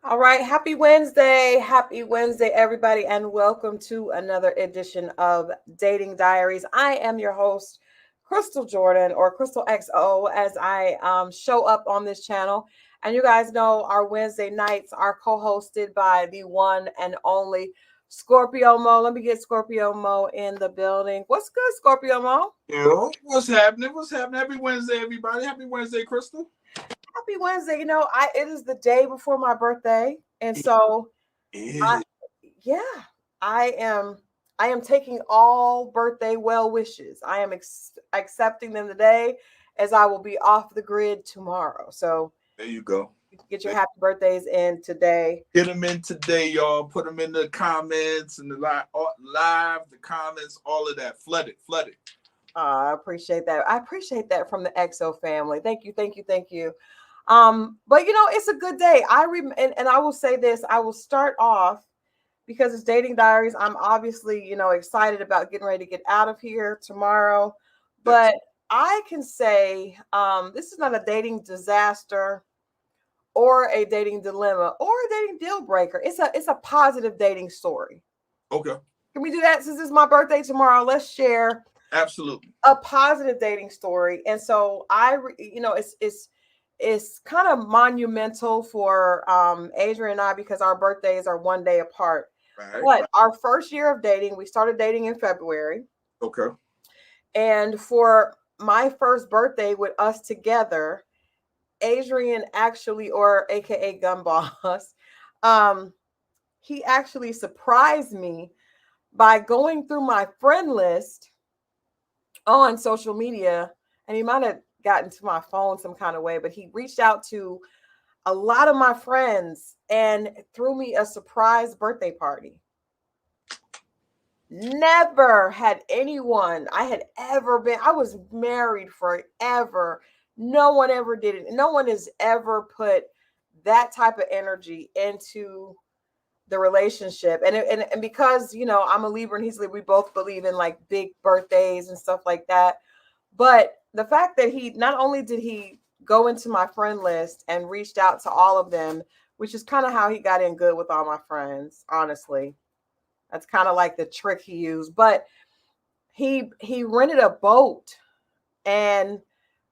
All right, happy Wednesday. Happy Wednesday, everybody, and welcome to another edition of Dating Diaries. I am your host, Crystal Jordan, or Crystal XO, as I show up on this channel. And you guys know our Wednesday nights are co hosted by the one and only Scorpio Moe. Let me get Scorpio Moe in the building. What's good, Scorpio Moe? Yo, what's happening? What's happening? Happy Wednesday, everybody. Happy Wednesday, Crystal. Happy Wednesday. I it is the day before my birthday, and It so I is. yeah, I am I am taking all birthday well wishes. I am accepting them today as I will be off the grid tomorrow. So There you go. you can get your happy birthdays in today. Get them in today, y'all. Put them in the comments and the live, the comments, all of that. Flood it, flood it. I appreciate that. I appreciate that from the EXO family. Thank you, thank you, thank you. But it's a good day. And I will say this. I will start off because it's dating diaries. I'm obviously, excited about getting ready to get out of here tomorrow. Yes. But I can say this is not a dating disaster or a dating dilemma or a dating deal breaker. It's a positive dating story. Okay. Can we do that since it's my birthday tomorrow? Let's share Absolutely. a positive dating story. And so it's kind of monumental for Adrian and I because our birthdays are one day apart. Right, But right. our first year of dating, we started dating in February. Okay. And for my first birthday with us together, Adrian actually, or AKA Gun Boss, um, he actually surprised me by going through my friend list on social media. And he might have gotten to my phone some kind of way, but he reached out to a lot of my friends and threw me a surprise birthday party. Never had anyone I had ever been. I was married forever. No one ever did it. No one has ever put that type of energy into the relationship. And because, I'm a Libra and he's a Libra, we both believe in like big birthdays and stuff like that. But the fact that he not only did he go into my friend list and reached out to all of them, which is kind of how he got in good with all my friends, honestly. That's kind of like the trick he used. But he rented a boat and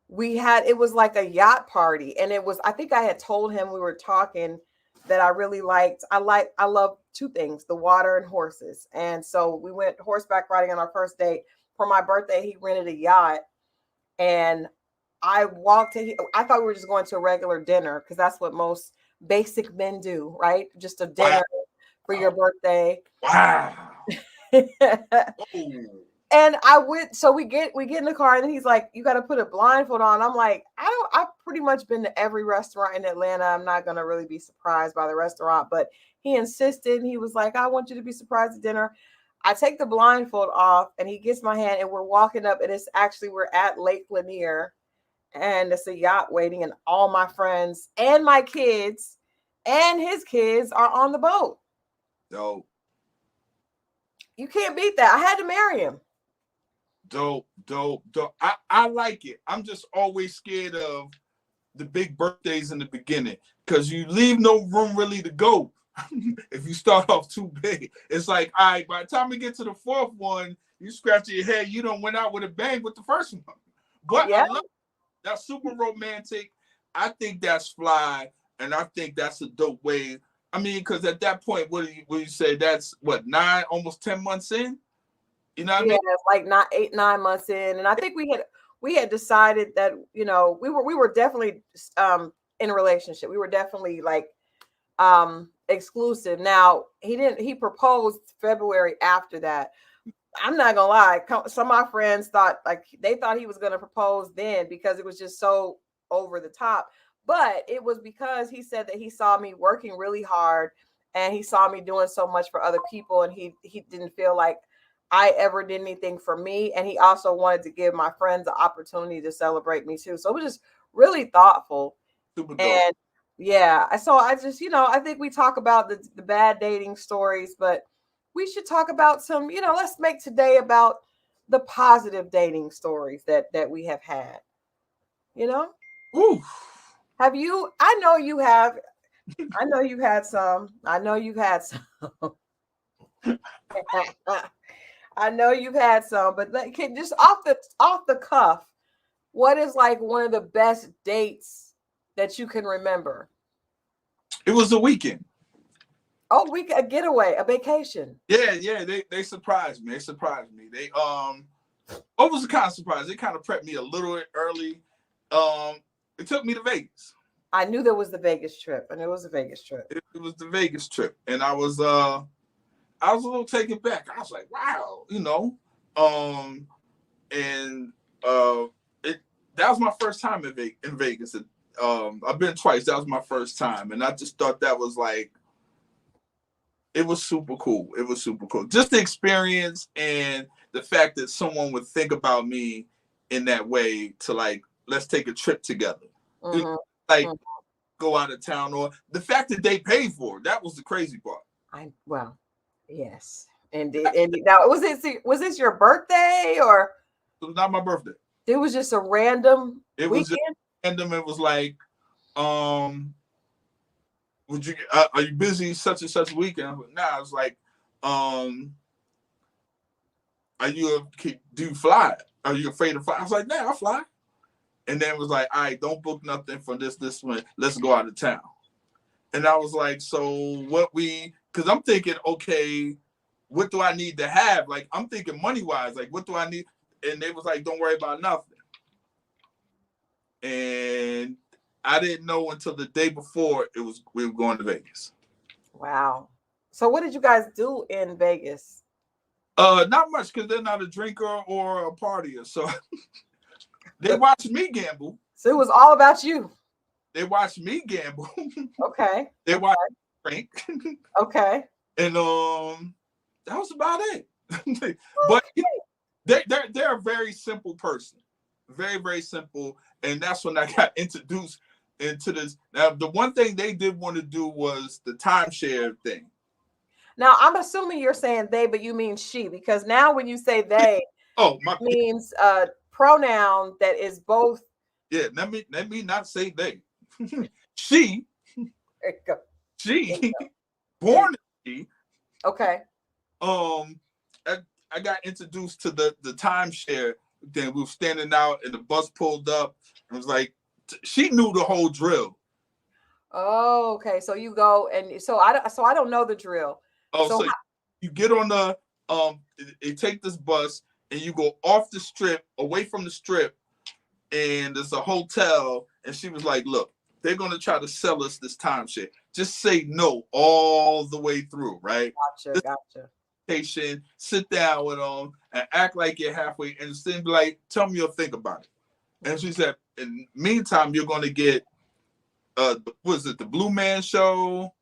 it was like a yacht party. And it was, I think I had told him we were talking that I love two things, the water and horses. And so we went horseback riding on our first date. For my birthday, he rented a yacht and I thought we were just going to a regular dinner because that's what most basic men do, right? Just a Wow. dinner for your birthday. Wow. And Oh. we get in the car and then he's like, you got to put a blindfold on. I'm like, I've pretty much been to every restaurant in Atlanta. I'm not going to really be surprised by the restaurant, but he insisted. He was like, I want you to be surprised at dinner. I take the blindfold off and he gets my hand and we're walking up and we're at Lake Lanier and it's a yacht waiting and all my friends and my kids and his kids are on the boat. Dope. You can't beat that. I had to marry him. Dope. Dope. Dope. I like it. I'm just always scared of the big birthdays in the beginning because you leave no room really to go. If you start off too big, it's like, all right, by the time we get to the fourth one, you scratch your head, you don't went out with a bang with the first one. But I Yeah. love that super romantic. I think that's fly, and I think that's a dope way. I mean, because at that point, what do you say? That's what, 9, almost 10 months in. You know what I Yeah, mean? like not 8, 9 months in. And I think we had decided that, we were definitely in a relationship. We were definitely like exclusive. Now he proposed February after that. I'm not gonna lie, some of my friends thought like they thought he was gonna propose then because it was just so over the top. But it was because he said that he saw me working really hard and he saw me doing so much for other people and he didn't feel like I ever did anything for me. And he also wanted to give my friends the opportunity to celebrate me too. So it was just really thoughtful. Super dope. And yeah, so I just, I think we talk about the bad dating stories, but we should talk about some, let's make today about the positive dating stories that we have had. You know, Ooh. have you? I know you have. I know you had some. I know you've had some. I know you've had some, but just off the cuff, what is like one of the best dates that you can remember? It was a weekend. Oh, a getaway, a vacation. Yeah. They surprised me. They surprised me. I was kind of surprised. They kind of prepped me a little bit early. It took me to Vegas. I knew there was the Vegas trip, and it was a Vegas trip. It was the Vegas trip, and I was a little taken back. I was like, wow, and it that was my first time in Vegas. I've been twice. That was my first time, and I just thought that was like, it was super cool. It was super cool. Just the experience and the fact that someone would think about me in that way to like, let's take a trip together. Mm-hmm. Like, go out of town, or the fact that they paid for it. That was the crazy part. Yes. And now was this your birthday, or It was not my birthday. it was just a random It weekend? was just random. It was like, would you are you busy such and such weekend? I was like, nah. It's like, do you fly? Are you afraid to fly? I was like, nah, I'll fly. And then it was like, all right, don't book nothing for this one. Let's go out of town. And I was like, so because I'm thinking, okay, what do I need to have? Like, I'm thinking money-wise, like, what do I need? And they was like, don't worry about nothing. And I didn't know until the day before we were going to Vegas. Wow. So what did you guys do in Vegas? Not much, because they're not a drinker or a partier. So they watched me gamble. So it was all about you. They watched me gamble. Okay. They watched me drink. Okay. And that was about it. But they're a very simple person. Very, very simple. And that's when I got introduced into this. Now, the one thing they did want to do was the timeshare thing. Now, I'm assuming you're saying they, but you mean she, because now when you say they, it means a pronoun that is both. Yeah, let me not say they. She. There you go. She. Born she. Okay. I got introduced to the timeshare. Then we were standing out, and the bus pulled up. And it was like, she knew the whole drill. Oh, okay. So you go, and so I don't know the drill. Oh, so you get on the you take this bus and you go off the strip, away from the strip, and there's a hotel. And she was like, look, they're gonna try to sell us this timeshare. Just say no all the way through, right? Gotcha. Sit down with them and act like you're halfway, and then be like, tell me you'll think about it. And she said, in the meantime, you're gonna get the Blue Man Show,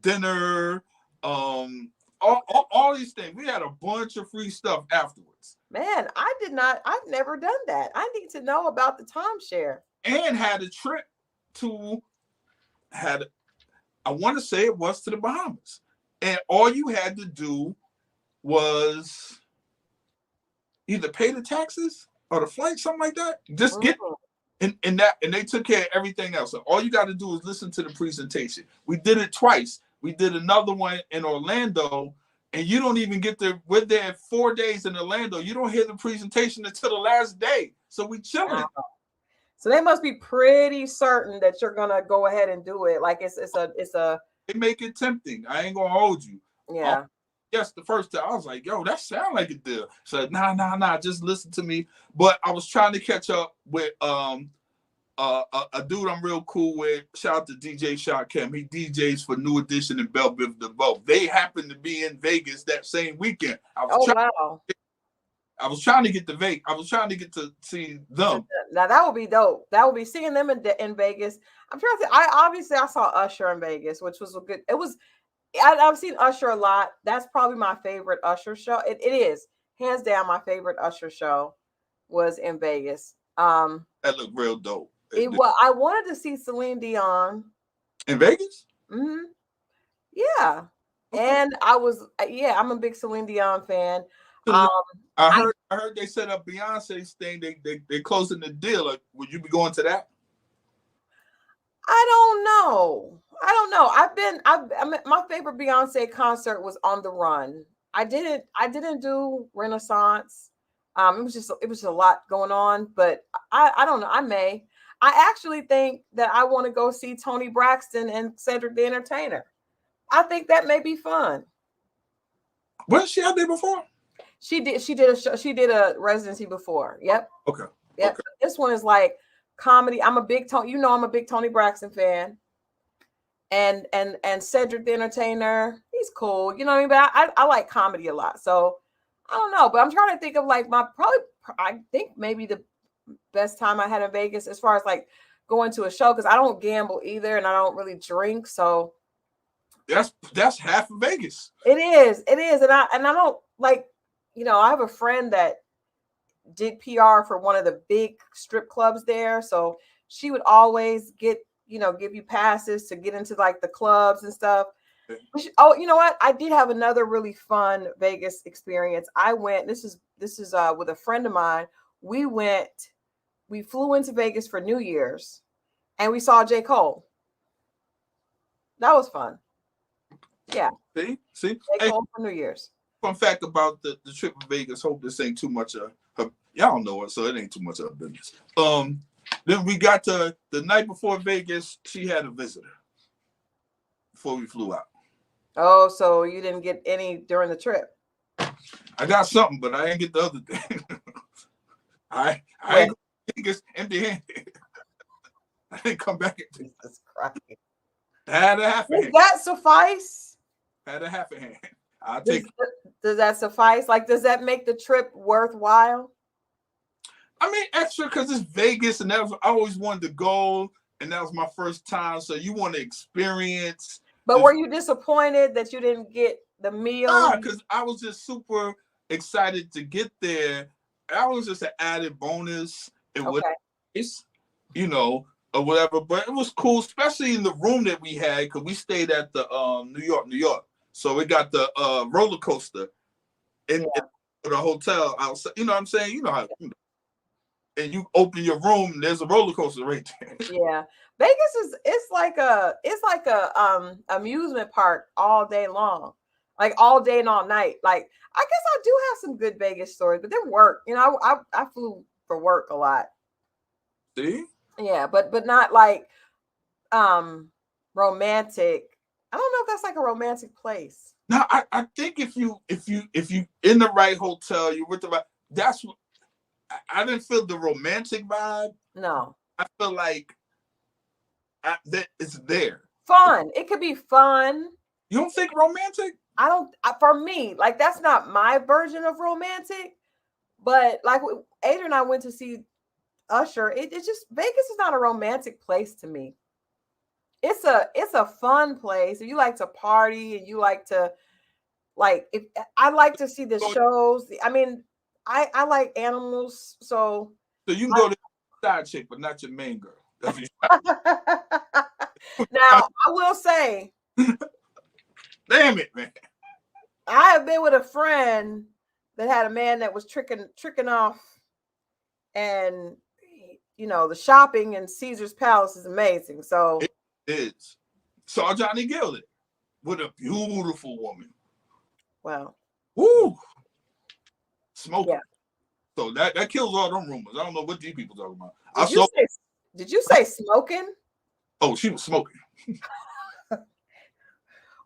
dinner, all these things. We had a bunch of free stuff afterwards. Man, I've never done that. I need to know about the timeshare. And had a trip I want to say it was to the Bahamas. And all you had to do was either pay the taxes or the flight, something like that. Just get and they took care of everything else. So all you got to do is listen to the presentation. We did it twice. We did another one in Orlando, and you don't even get there. We're there 4 days in Orlando. You don't hear the presentation until the last day. So we chilling. Wow. So they must be pretty certain that you're gonna go ahead and do it. Like it's a. They make it tempting. I ain't gonna hold you. Yeah. Yes, the first time I was like, yo, that sound like a deal. So nah, just listen to me. But I was trying to catch up with a dude I'm real cool with. Shout out to DJ Shot Cam. He DJs for New Edition and Belle Biv DeVoe. They happened to be in Vegas that same weekend. I was trying to get to Vegas. I was trying to get to see them. Now that would be dope. That would be seeing them in Vegas. I'm trying to think. I saw Usher in Vegas, which was a good. It was. I've seen Usher a lot. That's probably my favorite Usher show. It is hands down my favorite Usher show was in Vegas. That looked real dope. I wanted to see Celine Dion in Vegas. Mm-hmm. Yeah, okay. And I'm a big Celine Dion fan. I heard they set up Beyonce's thing. They closing the deal. Like, would you be going to that? I don't know. I don't know. I mean, my favorite Beyonce concert was On the Run. I didn't do Renaissance. It was a lot going on, but I don't know. I actually think that I want to go see Tony Braxton and Cedric the Entertainer. I think that may be fun. Was she out there before? She did a show, she did a residency before. Yep. Okay. Yep. Okay. This one is like comedy. I'm a big Tony Braxton fan. And Cedric the Entertainer, he's cool. You know what I mean? But I like comedy a lot. So I don't know. But I'm trying to think of like I think maybe the best time I had in Vegas as far as like going to a show, because I don't gamble either and I don't really drink. So That's half of Vegas. it is. It is. And I don't like, I have a friend that did PR for one of the big strip clubs there. So she would always give you passes to get into like the clubs and stuff. Oh, you know what? I did have another really fun Vegas experience. I went, this is with a friend of mine. We flew into Vegas for New Year's and we saw J. Cole. That was fun. Yeah. See? J. Cole for New Year's. Fun fact about the trip to Vegas. Hope this ain't too much of her. Y'all know it, so it ain't too much of her business. Then we got to the night before Vegas. She had a visitor before we flew out. Oh, so you didn't get any during the trip? I got something, but I didn't get the other thing. I ain't Vegas empty-handed. I didn't come back. Jesus Christ. I had a half a hand. Does that suffice? I had a half a hand. I'll take it. Does that suffice? Like, does that make the trip worthwhile? I mean, extra because it's Vegas, and I always wanted to go, and that was my first time. So you want to experience. But were you disappointed that you didn't get the meal? Nah, because I was just super excited to get there. That was just an added bonus. It was, or whatever. But it was cool, especially in the room that we had, because we stayed at the New York. So we got the roller coaster in the hotel outside. You know what I'm saying? You know how. And you open your room, there's a roller coaster right there. Yeah, Vegas it's like a amusement park all day long, like all day and all night. Like, I guess I do have some good Vegas stories, but they're work. I flew for work a lot. See? Yeah, but not like romantic. I don't know if that's like a romantic place. No, I think if you in the right hotel, you're with the right. That's what. I didn't feel the romantic vibe. No. I feel like that it's there. Fun. It could be fun. You don't think romantic? For me, like, that's not my version of romantic. But like Adrian and I went to see Usher. It's just, Vegas is not a romantic place to me. It's a fun place. If you like to party and you like to, I like to see the shows. I mean, I like animals, so you can go to the side chick, but not your main girl. That's Now, I will say, damn it, man. I have been with a friend that had a man that was tricking off, and the shopping in Caesar's Palace is amazing. So it is. Saw Johnny Gilded with a beautiful woman. Wow. Woo. Smoking. Yeah. So that kills all them rumors. I don't know what these people talking about. Did you say smoking? Oh, she was smoking.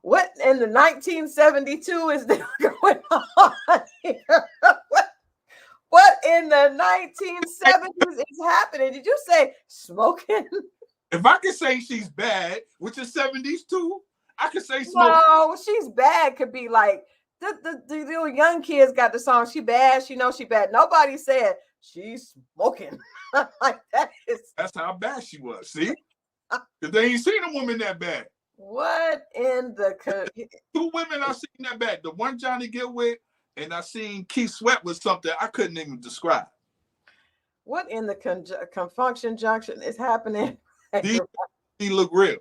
What in the 1972 is going on here? What in the 1970s is happening? Did you say smoking? If I could say she's bad, which is 70s too, I could say smoking. No, she's bad could be like the little young kids got the song "She Bad." She knows she bad. Nobody said she's smoking. Like that's how bad she was. See, because they ain't seen a woman that bad. What in the two women I seen that bad? The one Johnny Gill with, and I seen Keith Sweat with something I couldn't even describe. What in the confunction junction is happening? These look real.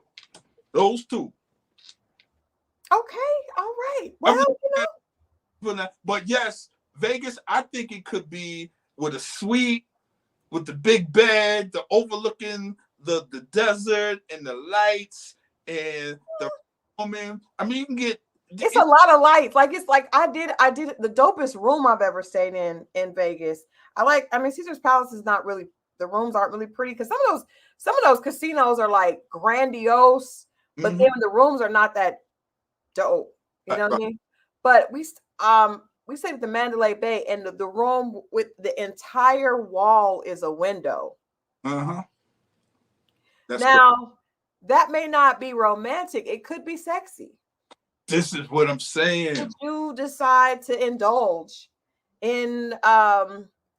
Those two. Okay, all right. Well, but yes, Vegas, I think it could be with a suite, with the big bed, the overlooking the desert and the lights and the woman. I mean, you can get It's a lot of lights. Like it's like I did the dopest room I've ever stayed in Vegas. I mean Caesar's Palace is not really, the rooms aren't really pretty because some of those casinos are like grandiose, but then the rooms are not that dope. You know what I mean? But we stayed at the Mandalay Bay, and the room with the entire wall is a window. Now that may not be romantic. It could be sexy. This is what I'm saying. If you decide to indulge in,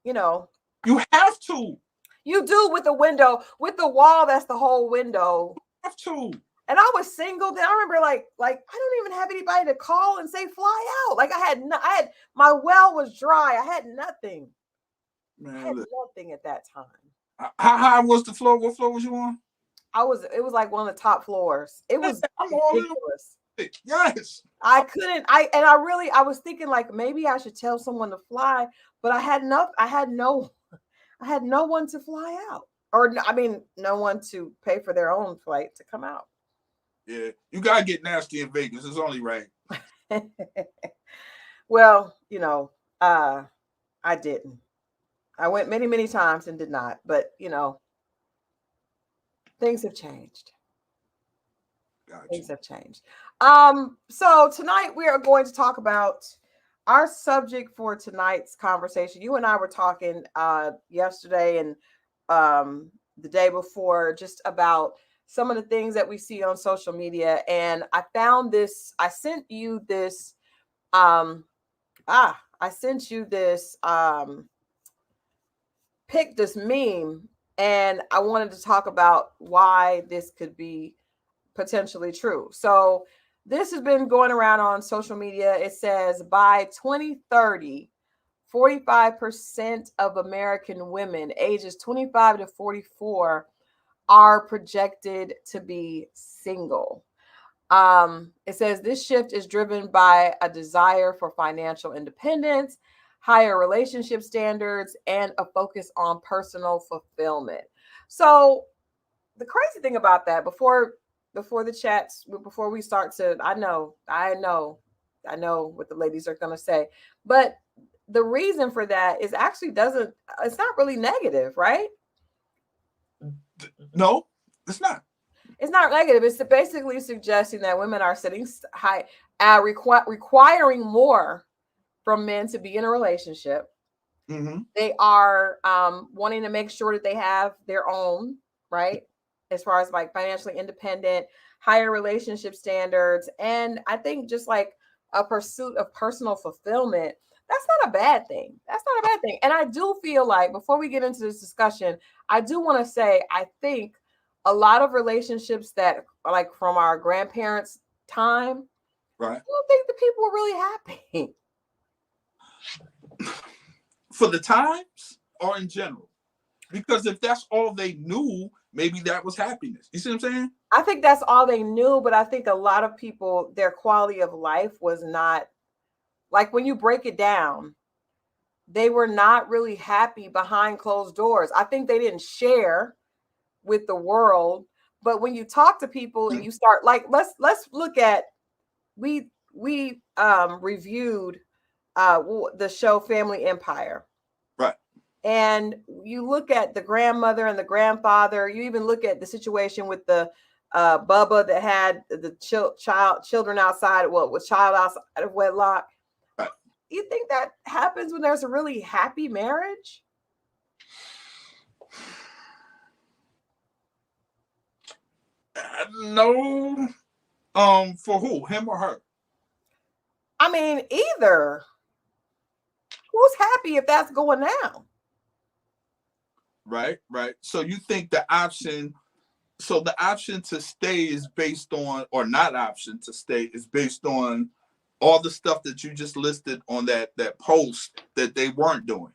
you have to. You do with the window, with the wall. That's the whole window. You have to. And I was single then. I remember like I don't even have anybody to call and say fly out. Like I had my well was dry. I had nothing. Man, I had nothing at that time. How high was the floor? What floor was you on? It was like one of the top floors. It was ridiculous. Yes. I couldn't. I was thinking like maybe I should tell someone to fly, but I had no one to fly out, or I mean, no one to pay for their own flight to come out. Yeah, you gotta get nasty in Vegas. It's only right. Well, I didn't. I went many, many times and did not, but things have changed. Gotcha. Things have changed. So tonight we are going to talk about our subject for tonight's conversation. You and I were talking yesterday and the day before just about some of the things that we see on social media. And I found this, I sent you this, this meme, and I wanted to talk about why this could be potentially true. So this has been going around on social media. It says by 2030, 45% of American women ages 25 to 44 are projected to be single. It says this shift is driven by a desire for financial independence, higher relationship standards, and a focus on personal fulfillment. So the crazy thing about that, before the chats, before we start to, I know what the ladies are going to say, but the reason for that is actually it's not really negative, right? No, it's not. It's not negative. It's basically suggesting that women are sitting high, requiring more from men to be in a relationship. Mm-hmm. They are wanting to make sure that they have their own, right? As far as like financially independent, higher relationship standards. And I think just like a pursuit of personal fulfillment, that's not a bad thing. That's not a bad thing. And I do feel like, before we get into this discussion, I do want to say, I think a lot of relationships that like from our grandparents' time, right? I don't think the people were really happy. For the times or in general? Because if that's all they knew, maybe that was happiness. You see what I'm saying? I think that's all they knew, but I think a lot of people, their quality of life was not, like when you break it down, they were not really happy behind closed doors. I think they didn't share with the world, but when you talk to people and you start, like, let's look at, we reviewed the show Family Empire. Right. And you look at the grandmother and the grandfather, you even look at the situation with the Bubba that had the children outside, with child outside of wedlock. Right. You think that happens when there's a really happy marriage? No. For who? Him or her? I mean, either. Who's happy if that's going down? Right. So you think the option to stay is based on, or not option to stay is based on all the stuff that you just listed on that post that they weren't doing?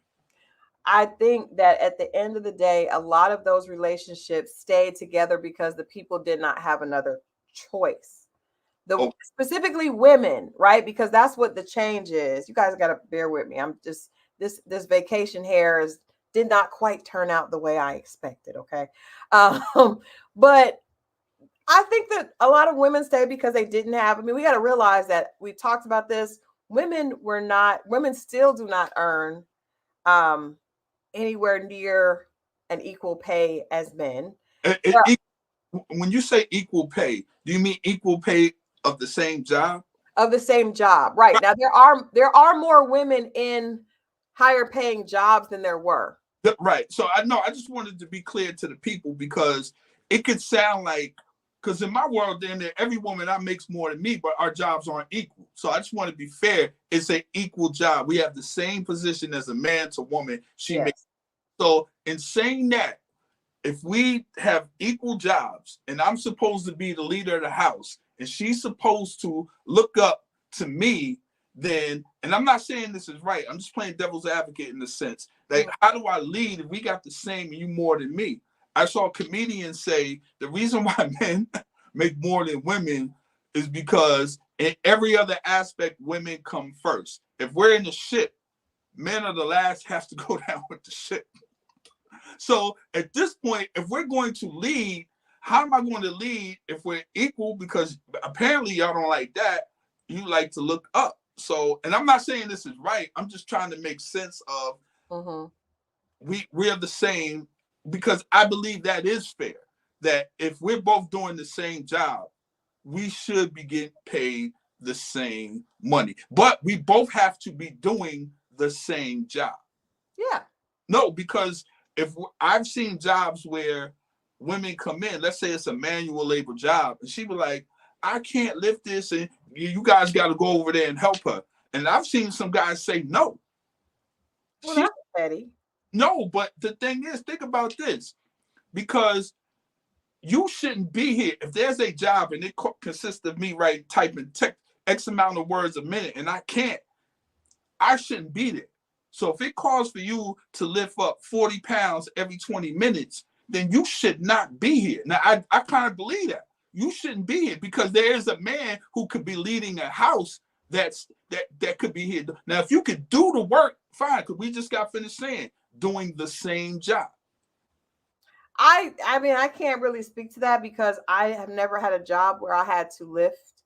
I think that at the end of the day, a lot of those relationships stayed together because the people did not have another choice. Specifically women, right? Because that's what the change is. You guys got to bear with me. I'm just, this vacation hair is did not quite turn out the way I expected. Okay. But I think that a lot of women stay because they didn't have, I mean, we got to realize that we talked about this. Women still do not earn um, anywhere near an equal pay as men. When you say equal pay, do you mean equal pay of the same job? Of the same job. Right. Now there are more women in higher paying jobs than there were. Right. So I know I just wanted to be clear to the people because it could sound like, because in my world, then every woman I makes more than me, but our jobs aren't equal. So I just want to be fair. It's an equal job. We have the same position as a man to woman. She Yes. makes. So in saying that, if we have equal jobs and I'm supposed to be the leader of the house and she's supposed to look up to me, then, and I'm not saying this is right, I'm just playing devil's advocate in the sense that how do I lead if we got the same and you more than me? I saw comedians say the reason why men make more than women is because in every other aspect, women come first. If we're in the ship, men are the last have to go down with the ship. So at this point, if we're going to lead, how am I going to lead if we're equal? Because apparently y'all don't like that. You like to look up. So, and I'm not saying this is right. I'm just trying to make sense of we're the same, because I believe that is fair. That if we're both doing the same job, we should be getting paid the same money. But we both have to be doing the same job. Yeah. No, because if I've seen jobs where women come in, let's say it's a manual labor job, and she was like, I can't lift this, and you guys got to go over there and help her. And I've seen some guys say no. Well, that's petty. No, but the thing is, think about this, because you shouldn't be here. If there's a job and it consists of me typing X amount of words a minute, and I can't, I shouldn't be there. So if it calls for you to lift up 40 pounds every 20 minutes, then you should not be here. Now, I kind of believe that. You shouldn't be here because there is a man who could be leading a house that could be here. Now, if you could do the work, fine, because we just got finished saying doing the same job. I mean, I can't really speak to that because I have never had a job where I had to lift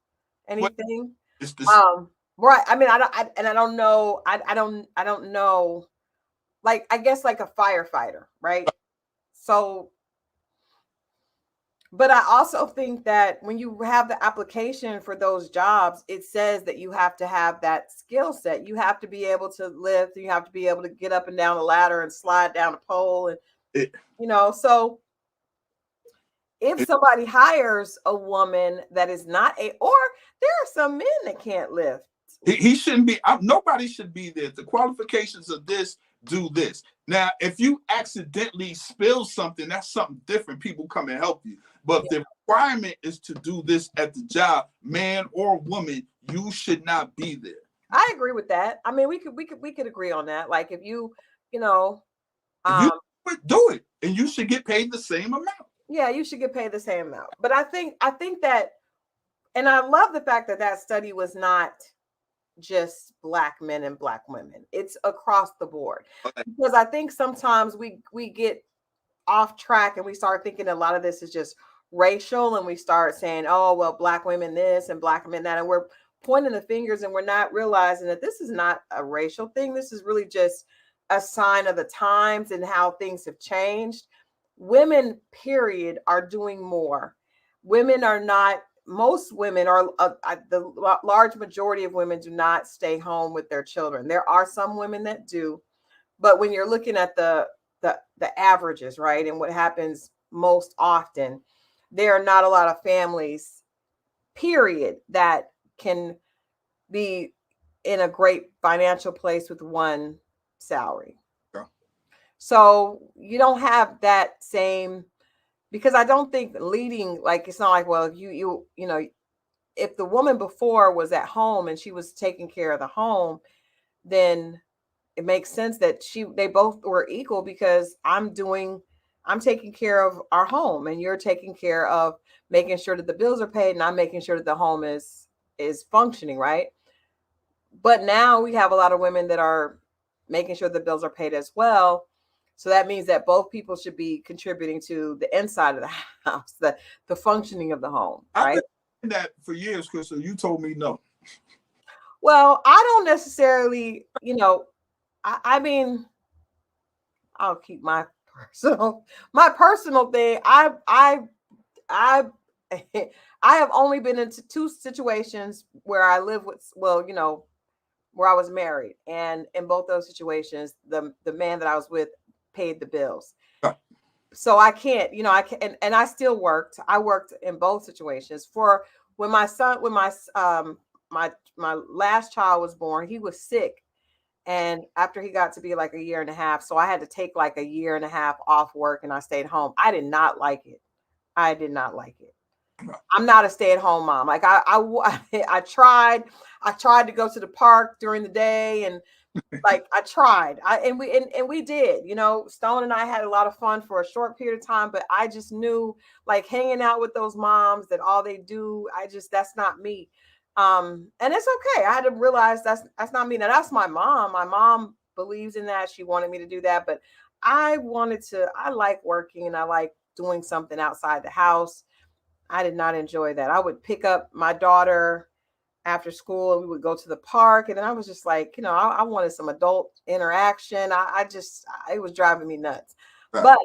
anything. It's this. Right. I mean, I don't know. I don't know. Like, I guess like a firefighter, right? So, but I also think that when you have the application for those jobs, it says that you have to have that skill set. You have to be able to lift. You have to be able to get up and down the ladder and slide down a pole, and so if somebody hires a woman that is not or there are some men that can't lift. He shouldn't be. Nobody should be there. The qualifications of this, do this. Now, if you accidentally spill something, that's something different. People come and help you. But the requirement is to do this at the job, man or woman, you should not be there. I agree with that. I mean, we could agree on that. Like if you if you do it, and you should get paid the same amount. Yeah, you should get paid the same amount. But I think that, and I love the fact that study was not just Black men and Black women. It's across the board. Because I think sometimes we get off track and we start thinking a lot of this is just racial, and we start saying, oh, well, Black women this and Black men that, and we're pointing the fingers and we're not realizing that this is not a racial thing. This is really just a sign of the times and how things have changed. Women, period, are doing more. Women are not, most women are, the large majority of women do not stay home with their children. There are some women that do, but when you're looking at the averages, right, and what happens most often, there are not a lot of families, period, that can be in a great financial place with one salary. So you don't have that same, because I don't think leading, like, it's not like, well, if you know, if the woman before was at home and she was taking care of the home, then it makes sense that they both were equal, because I'm taking care of our home and you're taking care of making sure that the bills are paid and I'm making sure that the home is functioning, right? But now we have a lot of women that are making sure the bills are paid as well. So that means that both people should be contributing to the inside of the house, the functioning of the home, I've right? been saying that for years, Crystal. You told me no. Well, I don't necessarily, I mean, I'll keep my personal thing. I I have only been into two situations where I live with, well, where I was married, and in both those situations, the man that I was with paid the bills. Uh, So I can't, I can, and I still worked. I worked in both situations. For when my last child was born, he was sick, and after he got to be like a year and a half, so I had to take like a year and a half off work, and I stayed home. I did not like it. I did not like it. I'm not a stay-at-home mom. Like I tried to go to the park during the day, and like I tried. And we did. Stone and I had a lot of fun for a short period of time, but I just knew, like, hanging out with those moms that all they do, that's not me. And it's okay. I had to realize that's not me. Now that's my mom. My mom believes in that. She wanted me to do that, but I like working, and I like doing something outside the house. I did not enjoy that. I would pick up my daughter after school, and we would go to the park. And then I was just like, I wanted some adult interaction. It was driving me nuts. right. But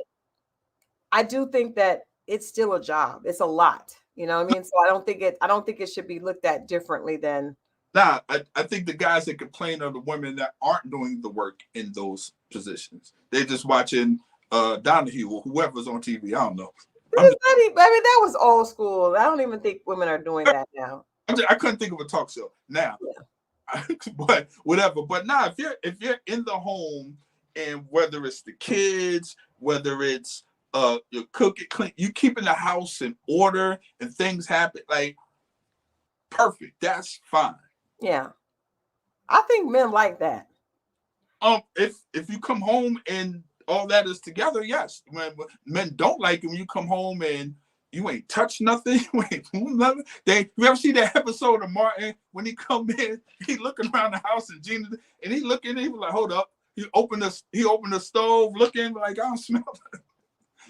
I do think that it's still a job. It's a lot. You know what I mean? So I don't think it should be looked at differently than. Nah, I think the guys that complain are the women that aren't doing the work in those positions. They're just watching Donahue or whoever's on TV. I don't know. I I'm just, mean, that was old school. I don't even think women are doing that now. I couldn't think of a talk show now. Yeah. But whatever. But now, if you're in the home, and whether it's the kids, whether it's you cook it clean, you keeping the house in order, and things happen, like, perfect. That's fine. Yeah. I think men like that. If you come home and all that is together, yes. When men don't like it when you come home and you ain't touch nothing, you ain't do nothing. You ever see that episode of Martin when he come in, he looking around the house, and Gina, and he looking, he was like, hold up. He opened the stove, looking like, I don't smell it.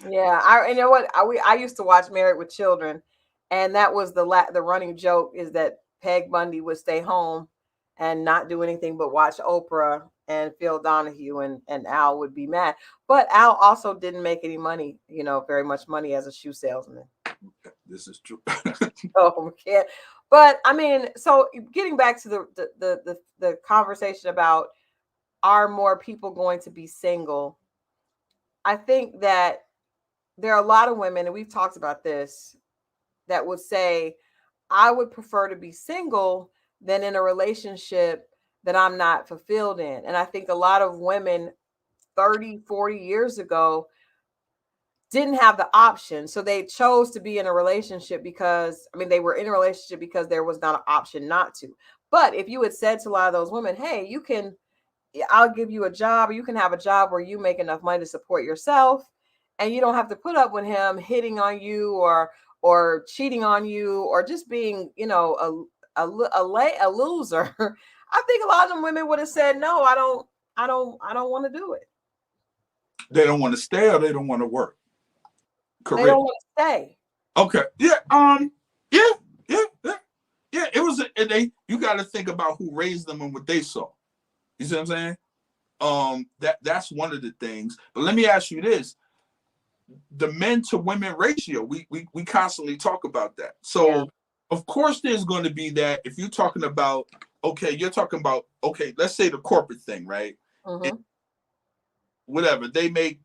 Yeah, you know what? I used to watch Married with Children, and that was the running joke, is that Peg Bundy would stay home and not do anything but watch Oprah and Phil Donahue, and Al would be mad. But Al also didn't make any money, very much money as a shoe salesman. This is true. Oh, can't. But I mean, so getting back to the conversation about, are more people going to be single? I think that there are a lot of women, and we've talked about this, that would say, I would prefer to be single than in a relationship that I'm not fulfilled in. And I think a lot of women 30, 40 years ago didn't have the option. So they chose to be in a relationship because, they were in a relationship because there was not an option not to. But if you had said to a lot of those women, hey, I'll give you a job, or you can have a job where you make enough money to support yourself, and you don't have to put up with him hitting on you, or cheating on you, or just being, a loser. I think a lot of them women would have said, no, I don't want to do it. They don't want to stay, or they don't want to work. Correct. They don't want to stay. Okay. Yeah. Yeah. Yeah. Yeah. Yeah. It was. You got to think about who raised them and what they saw. You see what I'm saying? That's one of the things. But let me ask you this: the men to women ratio. We constantly talk about that. So yeah. Of course there's going to be that. If you're talking about, let's say the corporate thing, right? Mm-hmm. Whatever, they make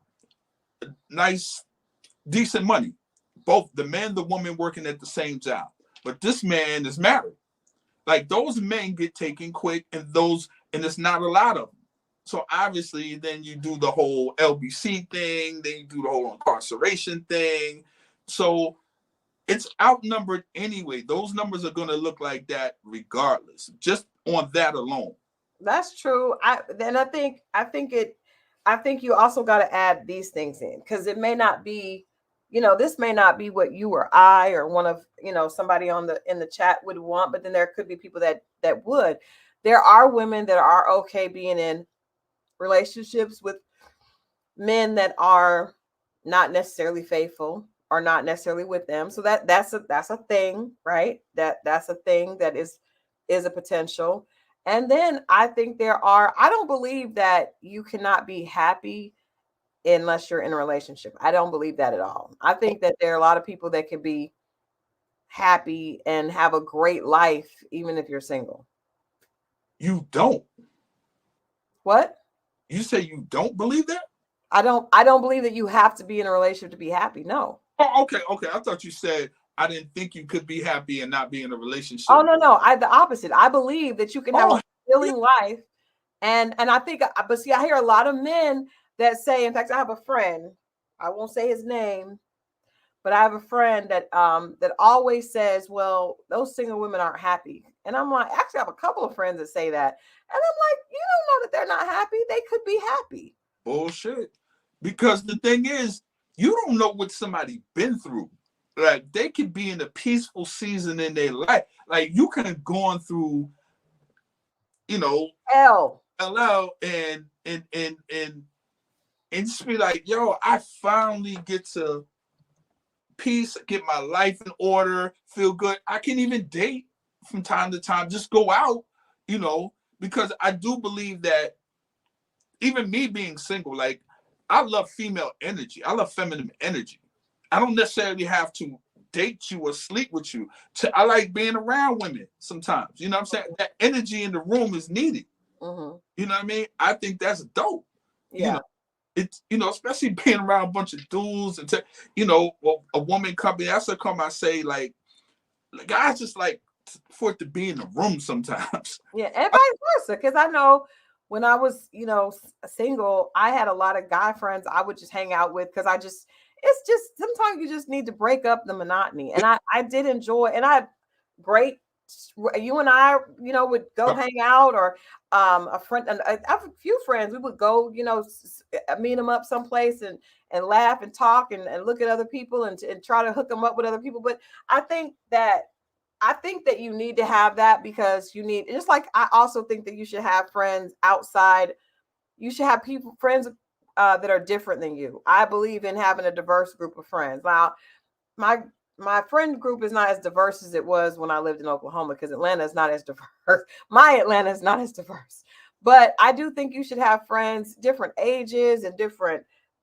nice, decent money. Both the man, the woman working at the same job. But this man is married. Like, those men get taken quick, and it's not a lot of them. So obviously then you do the whole LBC thing, then you do the whole incarceration thing. So it's outnumbered anyway. Those numbers are going to look like that regardless, just on that alone. That's true. I think you also got to add these things in, because it may not be, this may not be what you or I or one of, somebody in the chat would want, but then there could be people that would. There are women that are okay being in relationships with men that are not necessarily faithful or not necessarily with them. So that's a thing, right? That's a thing that is a potential. And then I think I don't believe that you cannot be happy unless you're in a relationship. I don't believe that at all. I think that there are a lot of people that can be happy and have a great life even if you're single. You don't. What? You say you don't believe that? I don't believe that you have to be in a relationship to be happy. No. Oh, okay, okay. I thought you said I didn't think you could be happy and not be in a Oh relationship. no, I the opposite. I believe that you can have a Oh, yeah. fulfilling life, and I think, but see, I hear a lot of men that say. In fact, I have a friend. I won't say his name, but I have a friend that always says, "Well, those single women aren't happy." And I'm like, actually, I have a couple of friends that say that, and I'm like, you don't know that they're not happy. They could be happy. Bullshit. Because the thing is, you don't know what somebody been through. Like they could be in a peaceful season in their life. Like you could have gone through, you know, Hell, hello, and just be like, yo, I finally get to peace, get my life in order, feel good. I can even date from time to time, just go out, you know, because I do believe that even me being single, like I love female energy. I love feminine energy. I don't necessarily have to date you or sleep with you. I like being around women sometimes. You know what I'm saying? That energy in the room is needed. mm-hmm. You know what I mean? I think that's dope. You know, Yeah, it's especially being around a bunch of dudes and well, a woman coming. That's a come I say like guys just like for it to be in the room sometimes. yeah, and vice versa. Because I know when I was, single, I had a lot of guy friends I would just hang out with because it's just sometimes you just need to break up the monotony. And I did enjoy, and I had great. You and I, would go hang out, or a friend, and I have a few friends. We would go, meet them up someplace and laugh and talk and look at other people and try to hook them up with other people. But I think that you need to have that because you need, just like I also think that you should have friends outside. You should have friends that are different than you. I believe in having a diverse group of friends. Now, my my friend group is not as diverse as it was when I lived in Oklahoma because Atlanta is not as diverse. My Atlanta is not as diverse. But I do think you should have friends, different ages and different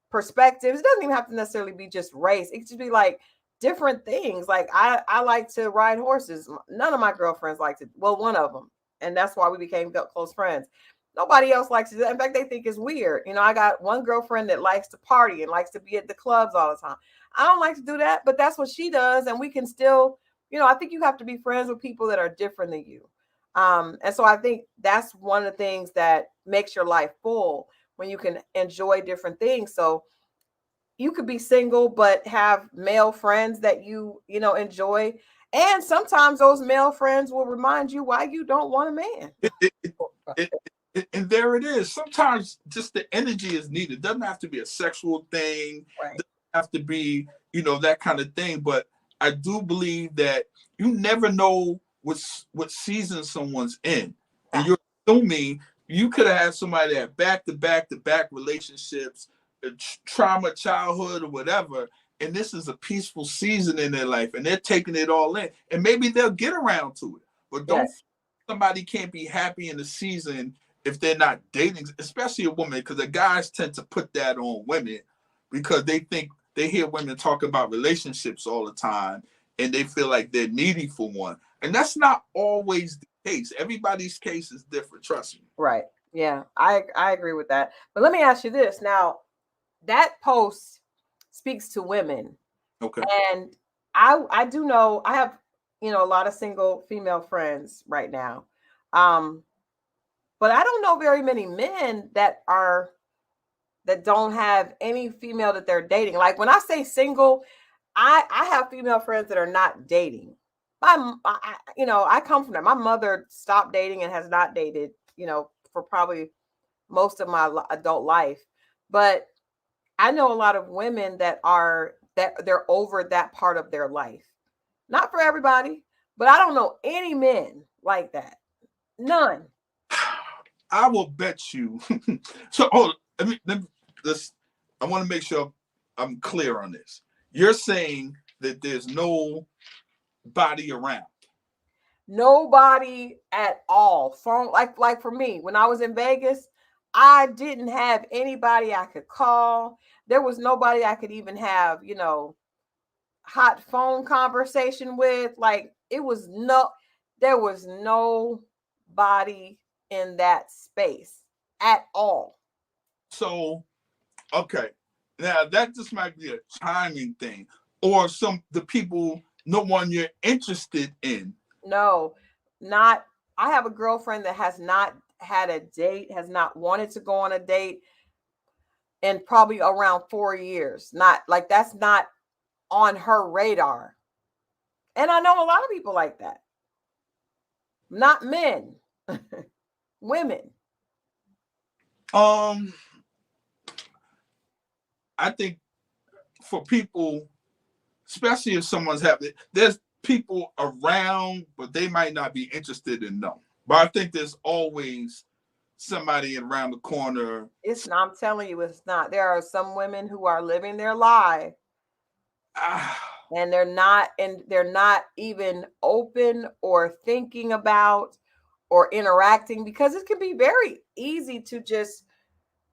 perspectives. It doesn't even have to necessarily be just race. It could just be like different things. Like I like to ride horses. None of my girlfriends like to. Well, one of them, and that's why we became close friends. Nobody else likes to do that. In fact, they think it's weird. I got one girlfriend that likes to party and likes to be at the clubs all the time. I don't like to do that, but that's what she does. And we can still, I think you have to be friends with people that are different than you. And so I think that's one of the things that makes your life full when you can enjoy different things. So you could be single, but have male friends that enjoy. And sometimes those male friends will remind you why you don't want a man. It, it, it, and there it is. Sometimes just the energy is needed. It doesn't have to be a sexual thing. It Right. doesn't have to be, that kind of thing. But I do believe that you never know what season someone's in. And you're assuming you could have had somebody that back relationships, trauma, childhood, or whatever. And this is a peaceful season in their life, and they're taking it all in. And maybe they'll get around to it. But don't Yes. somebody can't be happy in the season if they're not dating, especially a woman, because the guys tend to put that on women because they think they hear women talk about relationships all the time and they feel like they're needy for one. And that's not always the case. Everybody's case is different, trust me. Right. Yeah. I agree with that. But let me ask you this. Now, that post speaks to women. Okay. And I do know I have, a lot of single female friends right now. Um, but I don't know very many men that don't have any female that they're dating. Like when I say single, I have female friends that are not dating. I come from that. My mother stopped dating and has not dated, for probably most of my adult life. But I know a lot of women that they're over that part of their life. Not for everybody, but I don't know any men like that. None. I will bet you. So, let me let's I want to make sure I'm clear on this. You're saying that there's no body around. Nobody at all. Phone, like for me, when I was in Vegas, I didn't have anybody I could call. There was nobody I could even have, hot phone conversation with. Like there was nobody in that space at all. So, okay. Now that just might be a timing thing. Or the people, no one you're interested in. No, not. I have a girlfriend that has not had a date, has not wanted to go on a date in probably around 4 years. Not like that's not on her radar. And I know a lot of people like that. Not men, women. Um, I think for people, especially if someone's having, there's people around, but they might not be interested in them. But I think there's always somebody around the corner. It's not, I'm telling you, it's not. There are some women who are living their life and they're not even open or thinking about or interacting, because it can be very easy to just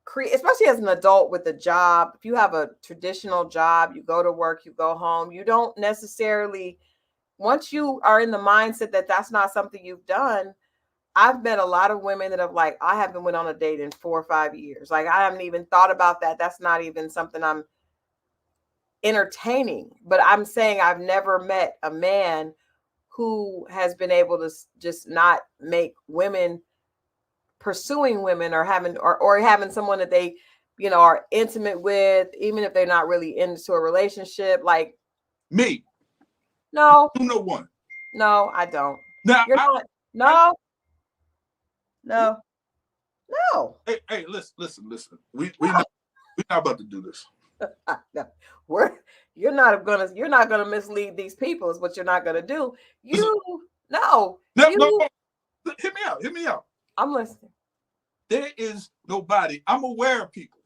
create, especially as an adult with a job. If you have a traditional job, you go to work, you go home, you don't necessarily, once you are in the mindset that that's not something you've done. I've met a lot of women that have like, I haven't went on a date in 4 or 5 years. Like, I haven't even thought about that. That's not even something I'm entertaining. But I'm saying I've never met a man who has been able to just not make women, pursuing women, or having someone that they, are intimate with, even if they're not really into a relationship. Like me. no, You know one. no, I don't. Now, You're not. No, no, no. hey, listen. We're not about to do this. No, you're not gonna mislead these people is what you're not gonna do. No, No, hear me out. I'm listening. There is nobody. I'm aware of people.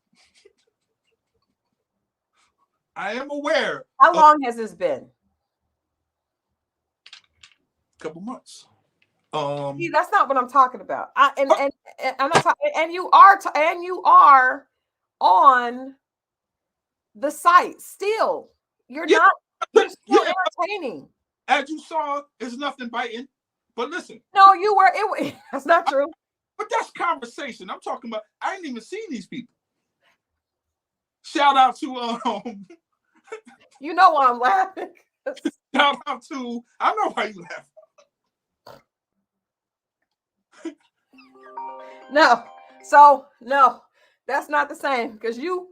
I am aware. How long has this been? A couple months. See, that's not what I'm talking about. And I'm not talking. And you are on the site still. You're yeah, not. You're still yeah, entertaining. as you saw, there's nothing biting. But listen. No, you were. That's not true. But that's conversation. I'm talking about. I ain't even seen these people. Shout out to You know why I'm laughing. Shout out to. I know why you laugh. No, so no, that's not the same, because you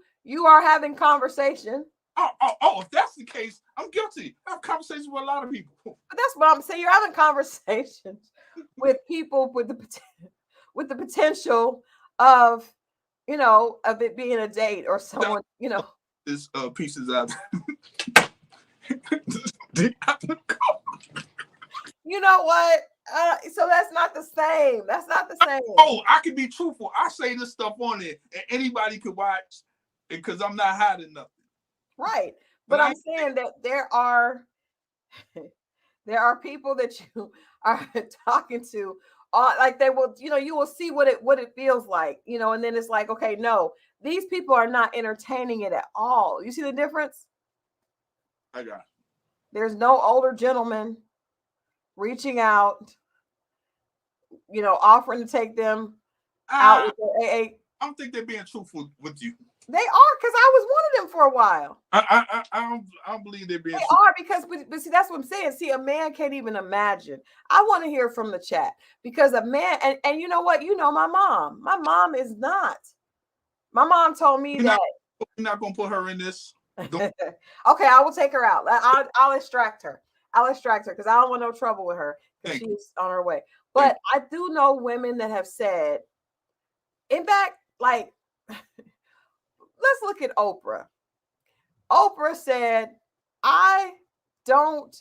are having conversation. Oh, if that's the case, I'm guilty. I have conversations with a lot of people. But that's what I'm saying. You're having conversations with people with the potential of, of it being a date or someone, This pieces out. You know what? So that's not the same. That's not the same. Oh, I can be truthful. I say this stuff on it, and anybody could watch it because I'm not hiding nothing. Right. But I'm saying that there are people that you are talking to, like they will, you will see what it feels like, and then it's like, okay, no, these people are not entertaining it at all. You see the difference? I got it. There's no older gentleman reaching out, offering to take them out with their AA. I don't think they're being truthful with you. They are, because I was one of them for a while. I don't believe they're being. They are, because, but see, that's what I'm saying. See, a man can't even imagine. I want to hear from the chat, because a man, and you know what? My mom. My mom is not. My mom told me that. You're not gonna put her in this. Okay, I will take her out. I'll extract her. Because I don't want no trouble with her, because she's on her way. But I do know women that have said, in fact, like, let's look at Oprah. Oprah said, I don't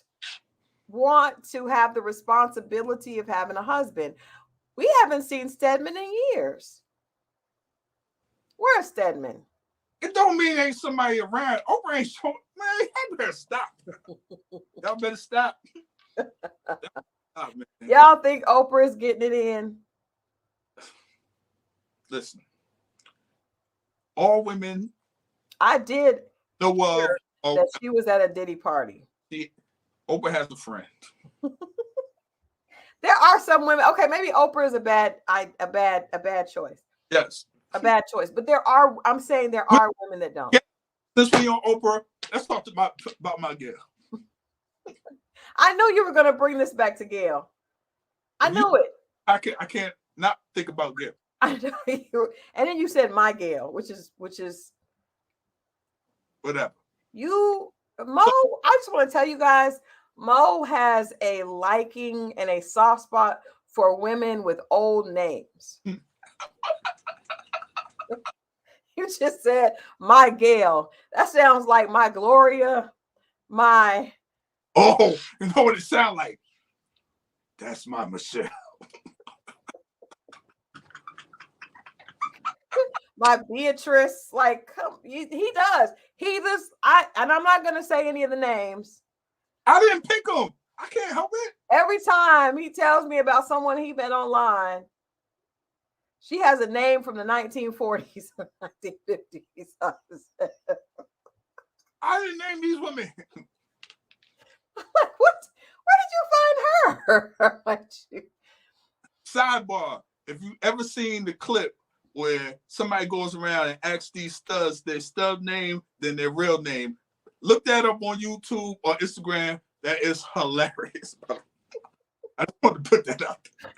want to have the responsibility of having a husband. We haven't seen Stedman in years. Where's Stedman? It don't mean ain't somebody around. Oprah ain't showing. Man, y'all better stop. Y'all better stop. Stop, man. Y'all think Oprah is getting it in? Listen, all women I did know hear of. that she was at a Diddy party. Oprah has a friend. There are some women. Okay, maybe Oprah is a bad choice. Yes, a bad choice. But there are. I'm saying there are women that don't. Yeah. Since we on Oprah, let's talk about my girl. I knew you were going to bring this back to Gail. I knew it. I can't not think about Gail. I know you. And then you said my Gail, which is Whatever. You, Mo. I just want to tell you guys, Mo has a liking and a soft spot for women with old names. You just said my Gail. That sounds like my Gloria, my. Oh, you know what it sounds like? That's my Michelle. My Beatrice, like he does. He does. And I'm not gonna say any of the names. I didn't pick him. I can't help it. Every time he tells me about someone he met online, she has a name from the 1940s or 1950s. I didn't name these women. Like, what? Where did you find her? Sidebar: if you ever seen the clip where somebody goes around and asks these studs their stud name, then their real name, look that up on YouTube or Instagram. That is hilarious, bro. I just want to put that out there.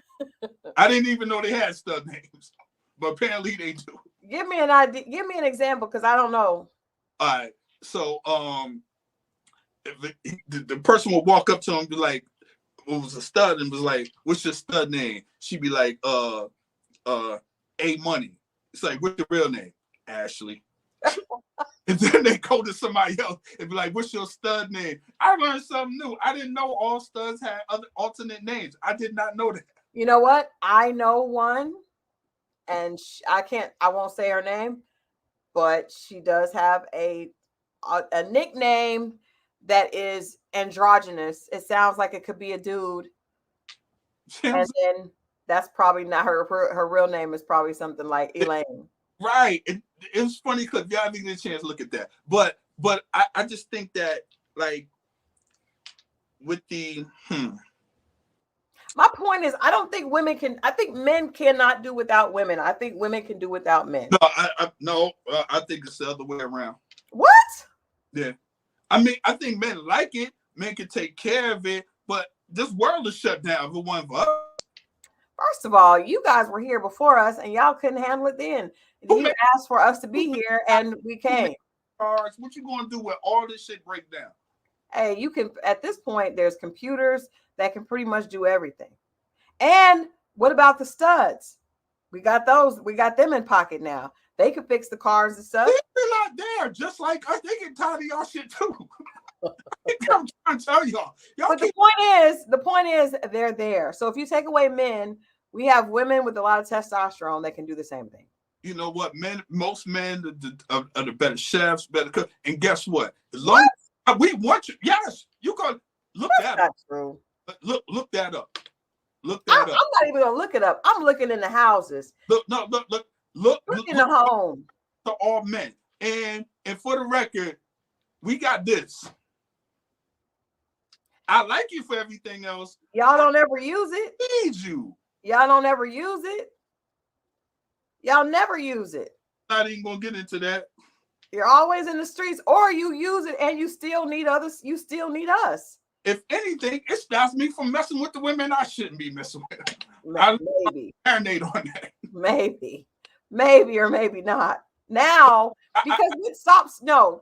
I didn't even know they had stud names, but apparently they do. Give me an idea. Give me an example, because I don't know. All right, so the person would walk up to him and be like, "It was a stud," and was like, "What's your stud name?" She'd be like, A Money. It's like, "What's your real name?" Ashley. And then they go to somebody else and be like, "What's your stud name?" I learned something new. I didn't know all studs had other alternate names. I did not know that. You know what? I know one, and I won't say her name, but she does have a nickname that is androgynous. It sounds like it could be a dude. And then that's probably not her real name is probably something like Elaine. Right. It was funny because y'all didn't get a chance to look at that. But I just think that, like, with the my point is, I don't think women can. I think men cannot do without women. I think women can do without men. No, I think it's the other way around. What? Yeah. I mean, I think men like it. Men can take care of it. But this world is shut down if it wasn't for us. First of all, you guys were here before us, and y'all couldn't handle it then. You asked for us to be here, and we came. What you gonna do when all this shit break down? Hey, you can. At this point, there's computers that can pretty much do everything. And what about the studs? We got those. We got them in pocket now. They can fix the cars and stuff. They're not there, just like us. They get tired of y'all shit too. I'm trying to tell y'all. But the point is, they're there. So if you take away men, we have women with a lot of testosterone that can do the same thing. You know what? Most men are the better chefs, better cook. And guess what? As long as we want you, yes, you can look that up. True. Look that up. Look that up. I'm not even gonna look it up. I'm looking in the houses. Look in the home. To all men. And for the record, we got this. I like you for everything else. Y'all don't ever use it. I need you. Y'all don't ever use it. Y'all never use it. Not even gonna get into that. You're always in the streets, or you use it and you still need others. You still need us. If anything, it stops me from messing with the women I shouldn't be messing with. Maybe. I marinate on that. Maybe or maybe not. Now, because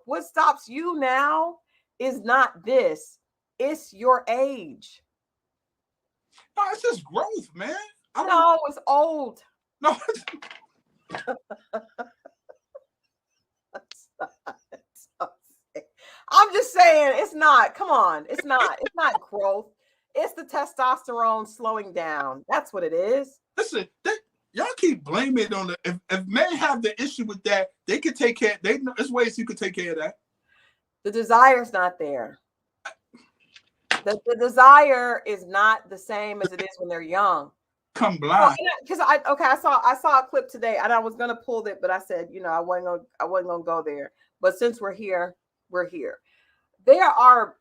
what stops you now is not this. It's your age. No, it's just growth, man. No, it's old. No. I'm just saying it's not. Come on. It's not growth. It's the testosterone slowing down. That's what it is. Listen, y'all keep keep blaming it on the if men have the issue with that, they can take care. There's ways you can take care of that. The desire's not there. The desire is not the same as it is when they're young. Come blind. Because I saw a clip today, and I was gonna pull it, but I said, I wasn't gonna go there. But since we're here, we're here. There are,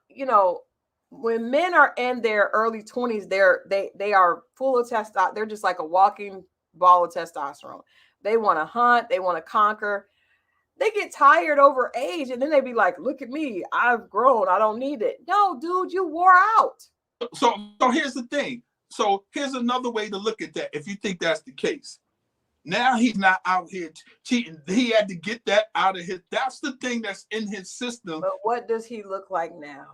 when men are in their early 20s, they are full of testosterone. They're just like a walking ball of testosterone. They want to hunt, they want to conquer. They get tired over age, and then they be like, look at me, I've grown, I don't need it. No, dude, you wore out. So here's the thing. So here's another way to look at that. If you think that's the case, now he's not out here cheating. He had to get that out of his. That's the thing that's in his system. But what does he look like now?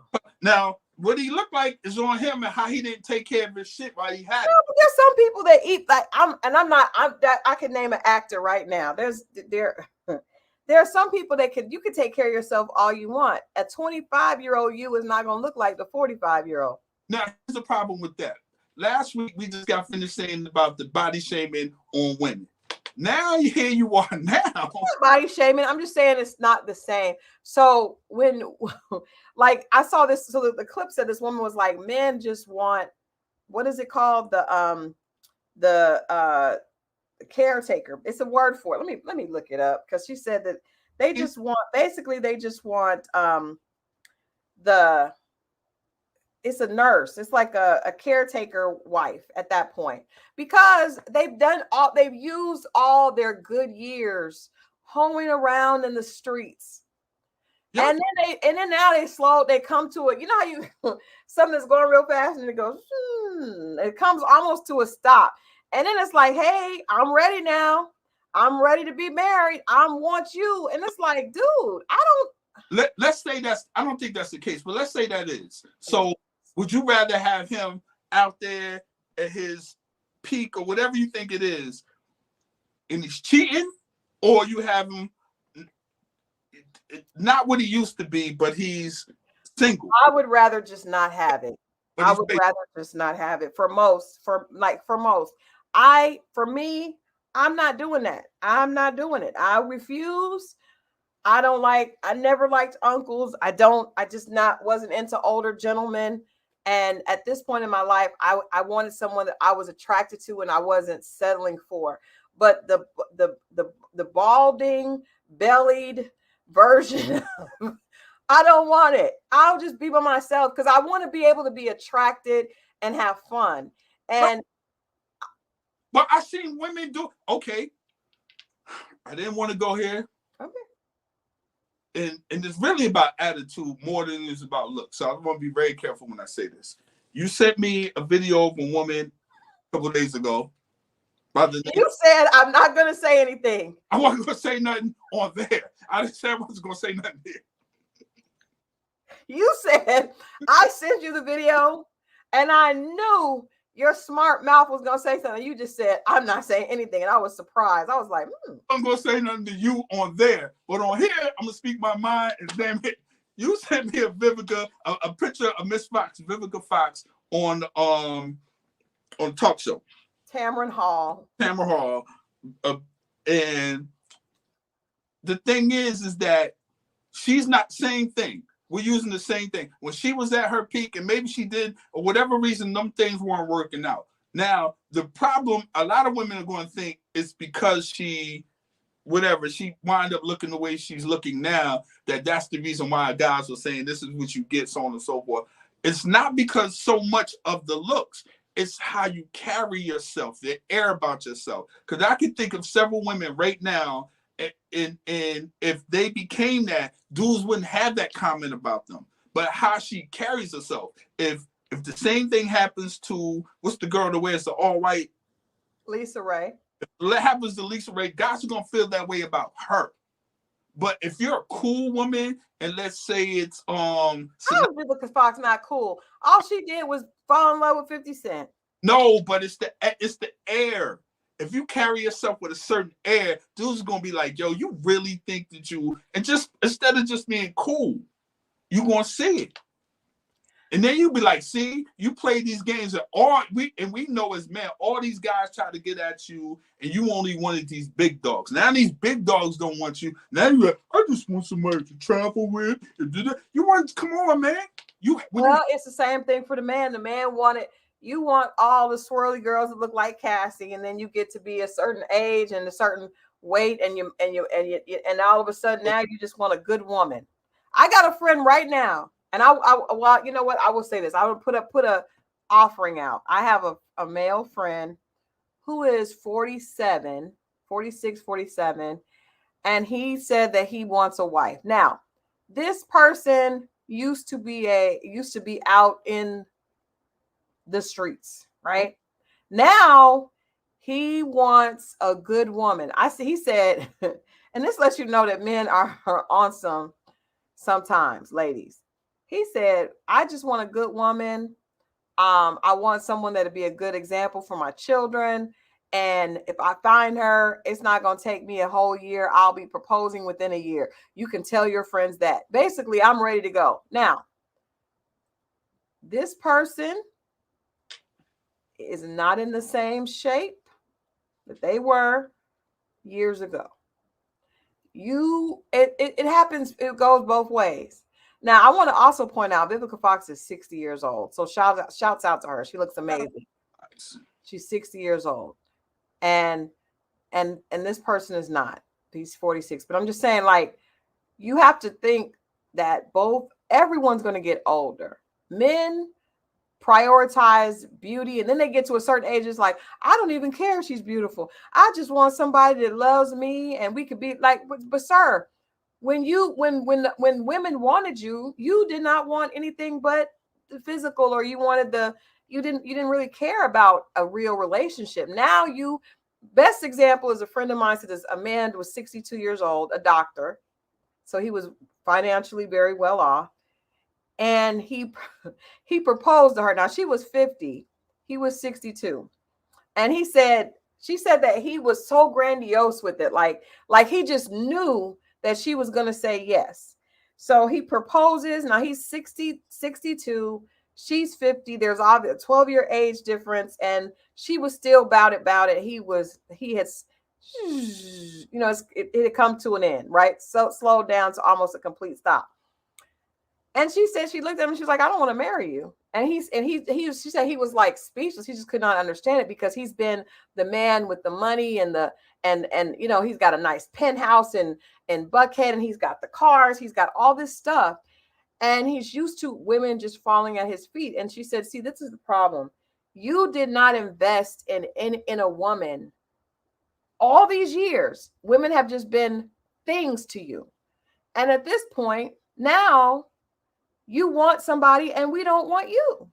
Now, what he looked like is on him and how he didn't take care of his shit while he had it. But there's some people that eat like I can name an actor right now. There are some people that you can take care of yourself all you want. A 25-year-old you is not going to look like the 45-year-old. Now, here's the problem with that. Last week, we just got finished saying about the body shaming on women. Now, here you are now. Body shaming. I'm just saying it's not the same. So when, like, I saw this, so the clip said this woman was like, men just want, what is it called? The caretaker. It's a word for it. Let me look it up, because she said that they just want it's a nurse. It's like a caretaker wife at that point, because they've used all their good years hoeing around in the streets. Yep. And then now they come to it. You know how you something that's going real fast and it goes, it comes almost to a stop. And then it's like, hey, I'm ready now. I'm ready to be married. I want you. And it's like, dude, let's say I don't think that's the case, but let's say that is. So would you rather have him out there at his peak or whatever you think it is, and he's cheating, or you have him not what he used to be, but he's single? I would rather just not have it. For most. For me, I'm not doing that. I'm not doing it. I refuse. I never liked uncles. Wasn't into older gentlemen. And at this point in my life, I wanted someone that I was attracted to and I wasn't settling for. But the balding, bellied version, I don't want it. I'll just be by myself, because I want to be able to be attracted and have fun. And but I've seen women do, okay, I didn't want to go here. Okay. And it's really about attitude more than it's about looks. So I want to be very careful when I say this. You sent me a video of a woman a couple of days ago. You said I'm not going to say anything. I wasn't going to say nothing on there. I didn't say I wasn't going to say nothing there. You said I sent you the video, and I knew your smart mouth was going to say something. You just said, I'm not saying anything. And I was surprised. I was like, I'm going to say nothing to you on there. But on here, I'm going to speak my mind. And damn it, you sent me a picture of Miss Fox, Vivica Fox, on talk show. Tamron Hall. And the thing is that she's not same thing. We're using the same thing. When she was at her peak, and maybe she did, or whatever reason, them things weren't working out. Now, the problem, a lot of women are going to think it's because she wound up looking the way she's looking now, that's the reason why guys were saying this is what you get, so on and so forth. It's not because so much of the looks. It's how you carry yourself, the air about yourself. Because I can think of several women right now, and if they became that, dudes wouldn't have that comment about them. But how she carries herself. If the same thing happens to, what's the girl that wears the all white? Lisa Ray. If it happens to Lisa Ray, guys are gonna feel that way about her. But if you're a cool woman, and let's say it's how is Vivica Fox not cool? All she did was fall in love with 50 Cent. No, but it's the air. If you carry yourself with a certain air, dudes are gonna be like, yo, you really think that you, and just instead of just being cool, you're gonna see it. And then you be like, see, you play these games and we know as men, all these guys try to get at you, and you only wanted these big dogs. Now these big dogs don't want you. Now you're like, I just want somebody to travel with. You want, come on, man. It's the same thing for the man. The man wanted, you want all the swirly girls that look like Cassie, and then you get to be a certain age and a certain weight, and all of a sudden now you just want a good woman. I got a friend right now, and well, you know what? I will say this. I would put a offering out. I have a male friend who is 47, 46, 47, and he said that he wants a wife. Now, this person used to be out in the streets, right? Now he wants a good woman. He said, and this lets you know that men are on sometimes, ladies. He said, I just want a good woman. I want someone that'll be a good example for my children. And if I find her, it's not going to take me a whole year. I'll be proposing within a year. You can tell your friends that. Basically, I'm ready to go. Now, this person is not in the same shape that they were years ago. It happens. It goes both ways. Now, I want to also point out, Vivica Fox is 60 years old. So shouts out to her. She looks amazing. She's 60 years old. And this person is not. He's 46. But I'm just saying, like, you have to think that everyone's going to get older. Men prioritize beauty, and then they get to a certain age, it's like, I don't even care if she's beautiful. I just want somebody that loves me, and we could be like, but sir, when women wanted you, you did not want anything but the physical, or you didn't really care about a real relationship. Now best example is a friend of mine said this. A man was 62 years old, a doctor, so he was financially very well off. And he proposed to her. Now she was 50, he was 62, and she said that he was so grandiose with it, like he just knew that she was going to say yes. So he proposes. Now he's 62, she's 50. There's obviously a 12-year age difference, and she was still about it. It had come to an end, right? So slowed down to almost a complete stop. And she said, she looked at him, she's like, I don't want to marry you. And she said he was like speechless. He just could not understand it, because he's been the man with the money and he's got a nice penthouse in Buckhead, and he's got the cars, he's got all this stuff. And he's used to women just falling at his feet. And she said, see, this is the problem. You did not invest in a woman. All these years, women have just been things to you. And at this point, now you want somebody and we don't want you.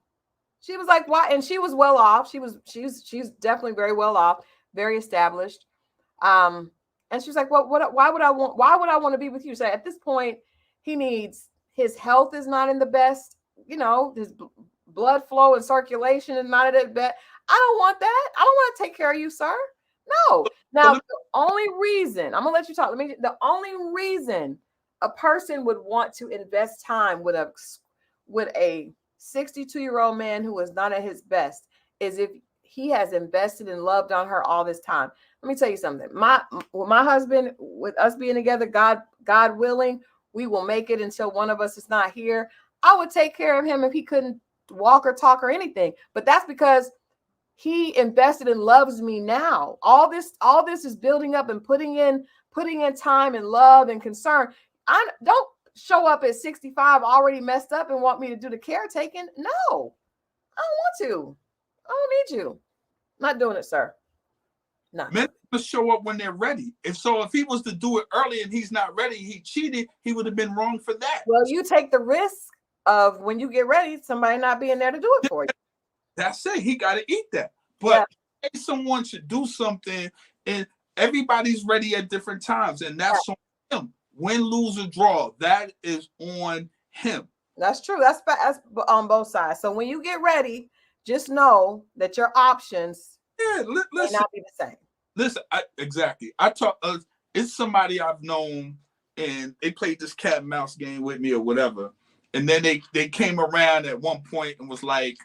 She was like, why? And she was well off. She's definitely very well off, very established. And she's like, well, why would I want to be with you? So at this point, his health is not in the best, his blood flow and circulation is not at the best. I don't want that. I don't want to take care of you, sir. No. Now, the only reason, I'm going to let you talk. The only reason a person would want to invest time with a 62-year-old man who is not at his best is if he has invested and loved on her all this time. Let me tell you something. My husband, with us being together, God willing, we will make it until one of us is not here. I would take care of him if he couldn't walk or talk or anything. But that's because he invested and loves me now. All this is building up and putting in time and love and concern. I don't show up at 65 already messed up and want me to do the caretaking. No, I don't want to. I don't need you. Not doing it, sir. No. Men must show up when they're ready. If he was to do it early and he's not ready, he cheated, he would have been wrong for that. Well, you take the risk of when you get ready, somebody not being there to do it for you. That's it. He got to eat that. But someone should do something, and everybody's ready at different times, and that's on him. Win, lose, or draw, that is on him. That's true. That's on both sides. So when you get ready, just know that your options may not be the same. Listen, exactly. I talk. It's somebody I've known, and they played this cat and mouse game with me or whatever. And then they came around at one point and was like,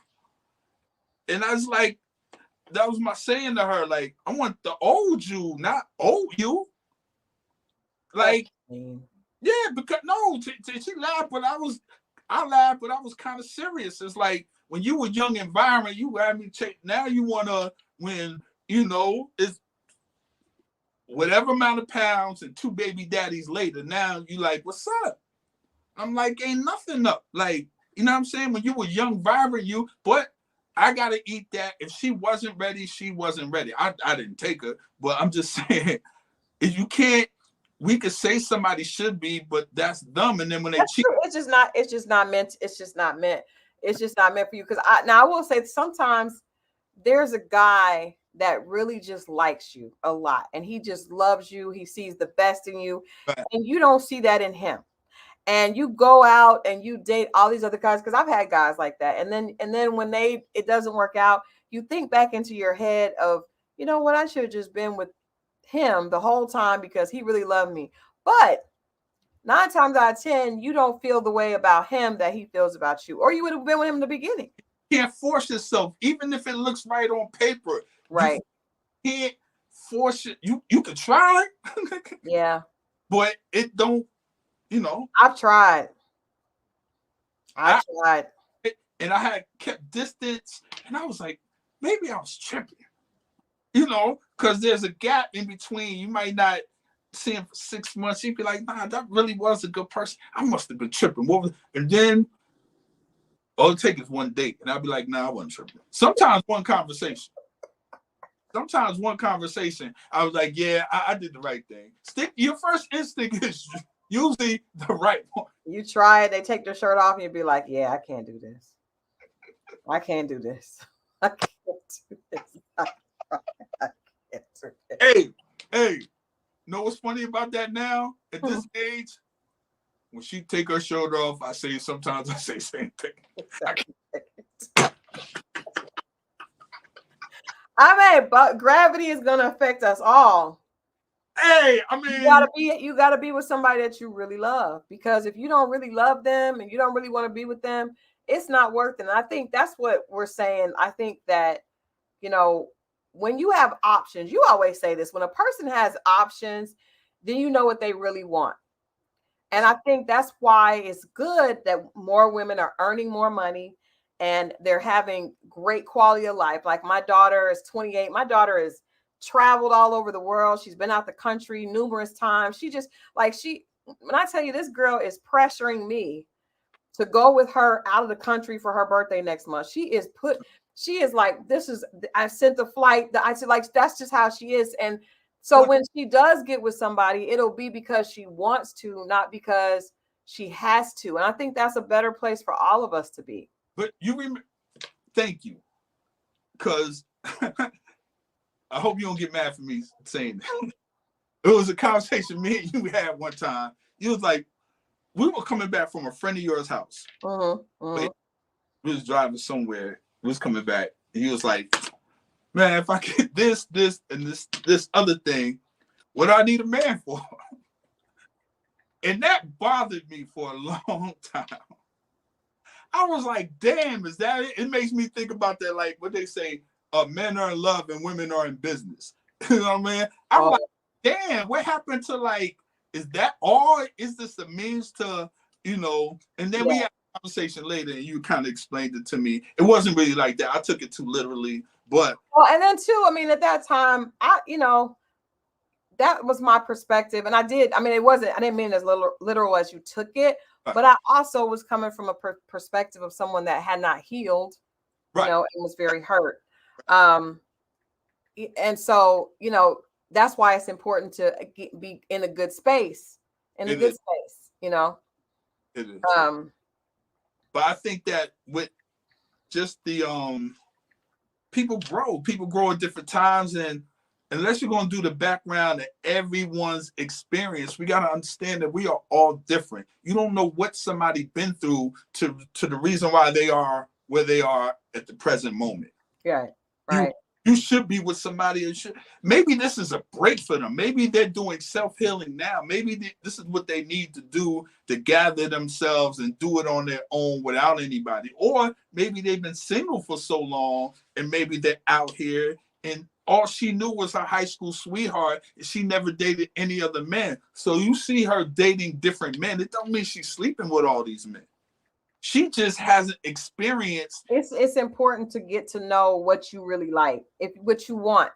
and I was like, that was my saying to her, like, I want the old you, not old you. Like, yeah, because no, she laughed, but I laughed, but I was kind of serious. It's like when you were young environment, you had me check. Now you wanna, when it's whatever amount of pounds and 2 baby daddies later. Now you like, what's up? I'm like, ain't nothing up. Like, you know what I'm saying? When you were young, vibrant, but I gotta eat that. If she wasn't ready, she wasn't ready. I didn't take her, but I'm just saying, if you can't, we could say somebody should be, but that's dumb. And then when they cheat, it's just not meant. It's just not meant. It's just not meant for you. Because I will say sometimes there's a guy that really just likes you a lot, and he just loves you. He sees the best in you, and you don't see that in him. And you go out and you date all these other guys, because I've had guys like that. And then when it doesn't work out, you think back into your head of, you know what, I should have just been with him the whole time because he really loved me. But 9 times out of 10, you don't feel the way about him that he feels about you, or you would have been with him in the beginning. You can't force yourself, even if it looks right on paper. Right. You can't force it. You could try. Yeah. But it don't, I've tried. I tried. And I had kept distance, and I was like, maybe I was tripping. Because there's a gap in between. You might not see him for 6 months. You'd be like, nah, that really was a good person. I must have been tripping. And then all it takes is one date. And I'd be like, nah, I wasn't tripping. Sometimes one conversation. I was like, yeah, I did the right thing. Your first instinct is usually the right one. You try it, they take their shirt off, and you'd be like, yeah, I can't do this. I can't do this. I can't do this. Hey, know what's funny about that now? At this age, when she take her shirt off, sometimes I say same thing. But gravity is gonna affect us all. Hey, I mean, you gotta be with somebody that you really love, because if you don't really love them and you don't really want to be with them, it's not worth it. And I think that's what we're saying. I think that, when you have options, you always say this, when a person has options, then you know what they really want. And I think that's why it's good that more women are earning more money and they're having great quality of life. Like my daughter is 28. My daughter has traveled all over the world. She's been out the country numerous times. When I tell you, this girl is pressuring me to go with her out of the country for her birthday next month. She is like, I sent the flight. I said, like, that's just how she is. And so when she does get with somebody, it'll be because she wants to, not because she has to. And I think that's a better place for all of us to be. But thank you. Because I hope you don't get mad for me saying that. It was a conversation me and you had one time. You was like, we were coming back from a friend of yours house. We was driving somewhere. We was coming back. And he was like, man, if I get this, and this other thing, what do I need a man for? And that bothered me for a long time. I was like, damn, is that it? It makes me think about that, like what they say, men are in love and women are in business. You know what I mean? I'm like, damn, what happened to, like, is that all? Is this a means to, and then we had a conversation later and you kind of explained it to me. It wasn't really like that. I took it too literally, but. Well, and then too, I mean, at that time, that was my perspective. And I didn't mean as literal as you took it, but I also was coming from a perspective of someone that had not healed, and was very hurt. And so, that's why it's important to be in a good space, It is. It is. But I think that with just the, people grow at different times, and unless you're going to do the background of everyone's experience, we got to understand that we are all different. You don't know what somebody been through to the reason why they are where they are at the present moment. Right. You should be with somebody. Maybe this is a break for them. Maybe they're doing self-healing now. Maybe this is what they need to do to gather themselves and do it on their own without anybody. Or maybe they've been single for so long and maybe they're out here and all she knew was her high school sweetheart and she never dated any other men. So you see her dating different men. It don't mean she's sleeping with all these men. She just hasn't experienced. It's important to get to know what you really like, if what you want.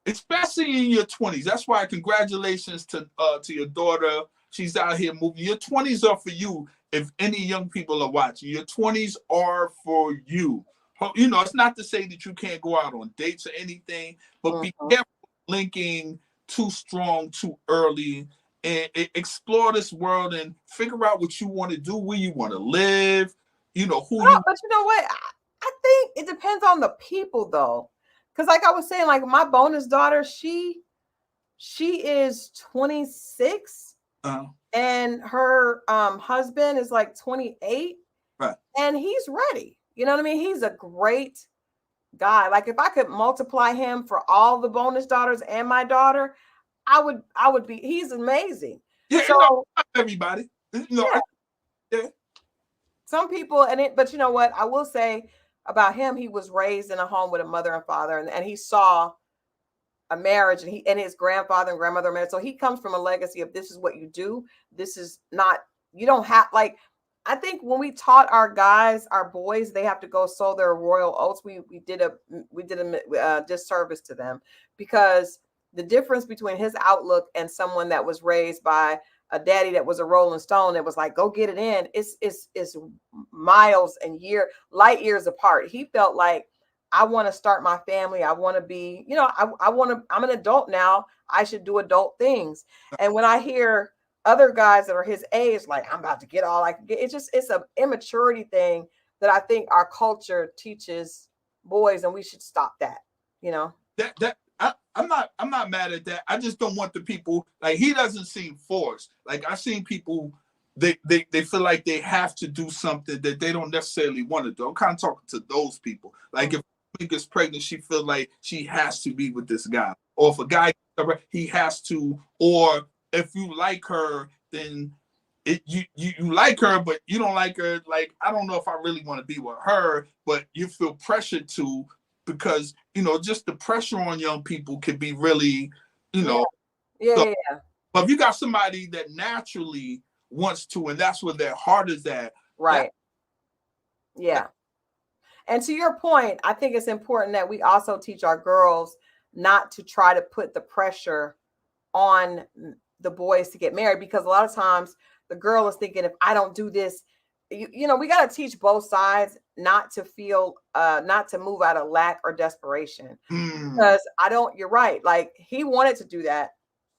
Especially in your 20s. That's why congratulations to your daughter. She's out here moving. Your 20s are for you. If any young people are watching, your 20s are for you. You know, it's not to say that you can't go out on dates or anything, but be careful linking too strong, too early, and explore this world and figure out what you want to do, where you want to live, you know, who you. But you know what? I think it depends on the people though. Because like I was saying, like my bonus daughter, she is 26 and her husband is like 28. Right. And he's ready. You know what I mean? He's a great guy. Like if I could multiply him for all the bonus daughters and my daughter, I would be, he's amazing. Yeah, so not everybody. Yeah. Some people, but you know what? I will say about him, he was raised in a home with a mother and father, and he saw a marriage, and his grandfather and grandmother married. So he comes from a legacy of this is what you do. This is not, you don't have, like, I think when we taught our guys, our boys, they have to go sow their royal oats. We did a disservice to them, because the difference between his outlook and someone that was raised by a daddy that was a Rolling Stone that was like, go get it in, it's miles and light years apart. He felt like, I want to start my family. I want to be, you know, I'm an adult now. I should do adult things. And when I hear other guys that are his age, like, I'm about to get all I can get, it's an immaturity thing that I think our culture teaches boys, and we should stop that, you know? I'm not mad at that. I just don't want the people, like, he doesn't seem forced. Like, I've seen people, they feel like they have to do something that they don't necessarily want to do. I'm kind of talking to those people. Like, if a woman gets pregnant, she feels like she has to be with this guy. Or if a guy, he has to. Or if you like her, then you like her, but you don't like her. Like, I don't know if I really want to be with her, but you feel pressured to, because, you know, just the pressure on young people can be really, you know. Yeah. But if you got somebody that naturally wants to, and that's where their heart is at. Right. Yeah. And to your point, I think it's important that we also teach our girls not to try to put the pressure on the boys to get married, because a lot of times the girl is thinking, if I don't do this, you know, we got to teach both sides not to feel, not to move out of lack or desperation. Because you're right. Like, he wanted to do that.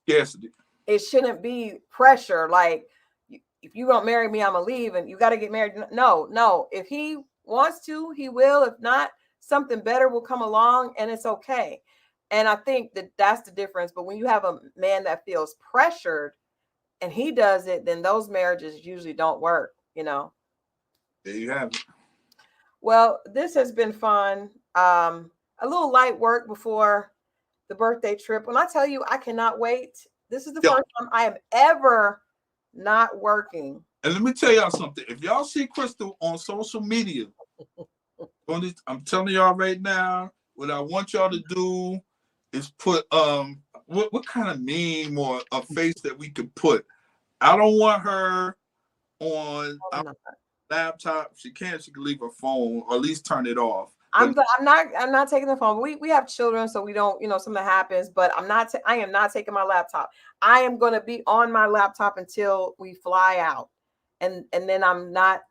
Yes. It shouldn't be pressure. Like, if you don't marry me, I'm gonna leave, and you got to get married. No. If he wants to, he will. If not, something better will come along, and it's okay. And I think that's the difference. But when you have a man that feels pressured and he does it, then those marriages usually don't work, you know. There you have it. Well, this has been fun. A little light work before the birthday trip. When I tell you, I cannot wait. This is the first time I am ever not working. And let me tell y'all something. If y'all see Christal on social media, I'm telling y'all right now, what I want y'all to do is put what kind of meme or a face that we could put. I don't want her on laptop. She can leave her phone, or at least turn it off. I'm not taking the phone. We have children, so we don't, you know, something happens, but I am not taking my laptop. I am going to be on my laptop until we fly out. And then I'm not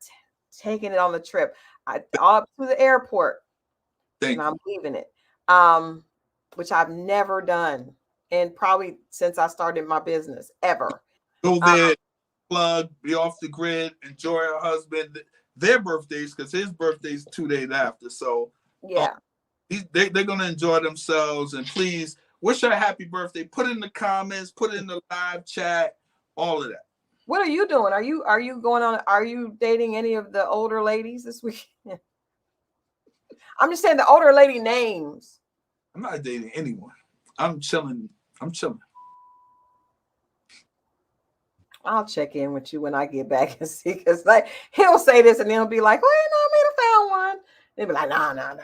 taking it on the trip. Up to the airport. And I'm leaving it. Which I've never done, and probably since I started my business, ever. Go there, plug, be off the grid, enjoy her husband, their birthdays, because his birthday's 2 days after. So yeah, they're gonna enjoy themselves. And please wish her a happy birthday. Put it in the comments, put it in the live chat, all of that. What are you doing? Are you going on? Are you dating any of the older ladies this week? I'm just saying the older lady names. I'm not dating anyone. I'm chilling. I'm chilling. I'll check in with you when I get back and see, because like he'll say this and then he'll be like, "Well, you know, I may have found one." They'll be like, "No, no, no,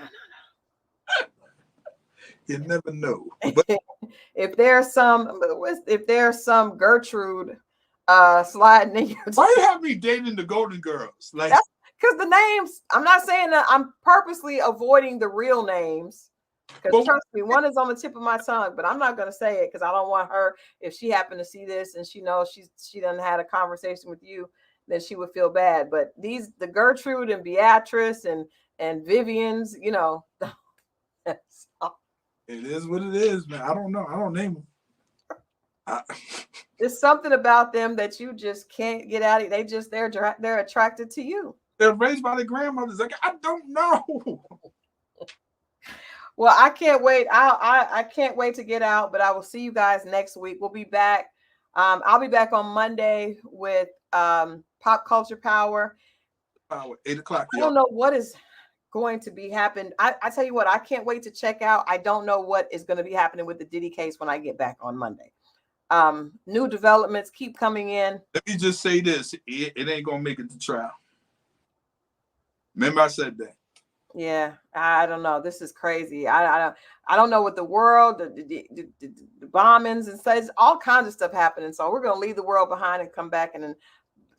You never know. no." But if there's some Gertrude sliding in your why you have me dating the Golden Girls? Like, that's because the names. I'm not saying that I'm purposely avoiding the real names. Because trust me, one is on the tip of my tongue, but I'm not going to say it because I don't want her, if she happened to see this and she knows she done had a conversation with you, then she would feel bad. But the Gertrude and Beatrice and Vivian's, you know. it is what it is, man. I don't know. I don't name them. There's something about them that you just can't get out of. They're attracted to you. They're raised by their grandmothers. Like, I don't know. Well, I can't wait. I can't wait to get out, but I will see you guys next week. We'll be back. I'll be back on Monday with Pop Culture Power. 8 o'clock. I don't know what is going to be happening. I tell you what, I can't wait to check out. I don't know what is going to be happening with the Diddy case when I get back on Monday. New developments keep coming in. Let me just say this. It ain't going to make it to trial. Remember I said that. Yeah, I don't know. This is crazy. I don't know what the world, the bombings and says all kinds of stuff happening. So we're gonna leave the world behind and come back and then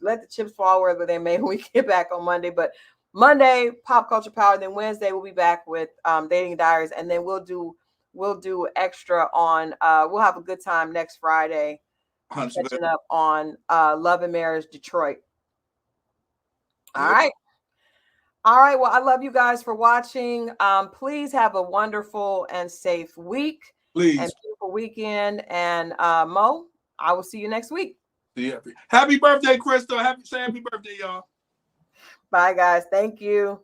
let the chips fall wherever they may when we get back on Monday. But Monday, Pop Culture Power. Then Wednesday we'll be back with Dating Diaries, and then we'll do extra on. We'll have a good time next Friday, catching up on Love and Marriage Detroit. All right. All right. Well, I love you guys for watching. Please have a wonderful and safe week. Please. And beautiful weekend. And Mo, I will see you next week. Happy birthday, Christal. Happy birthday, y'all. Bye, guys. Thank you.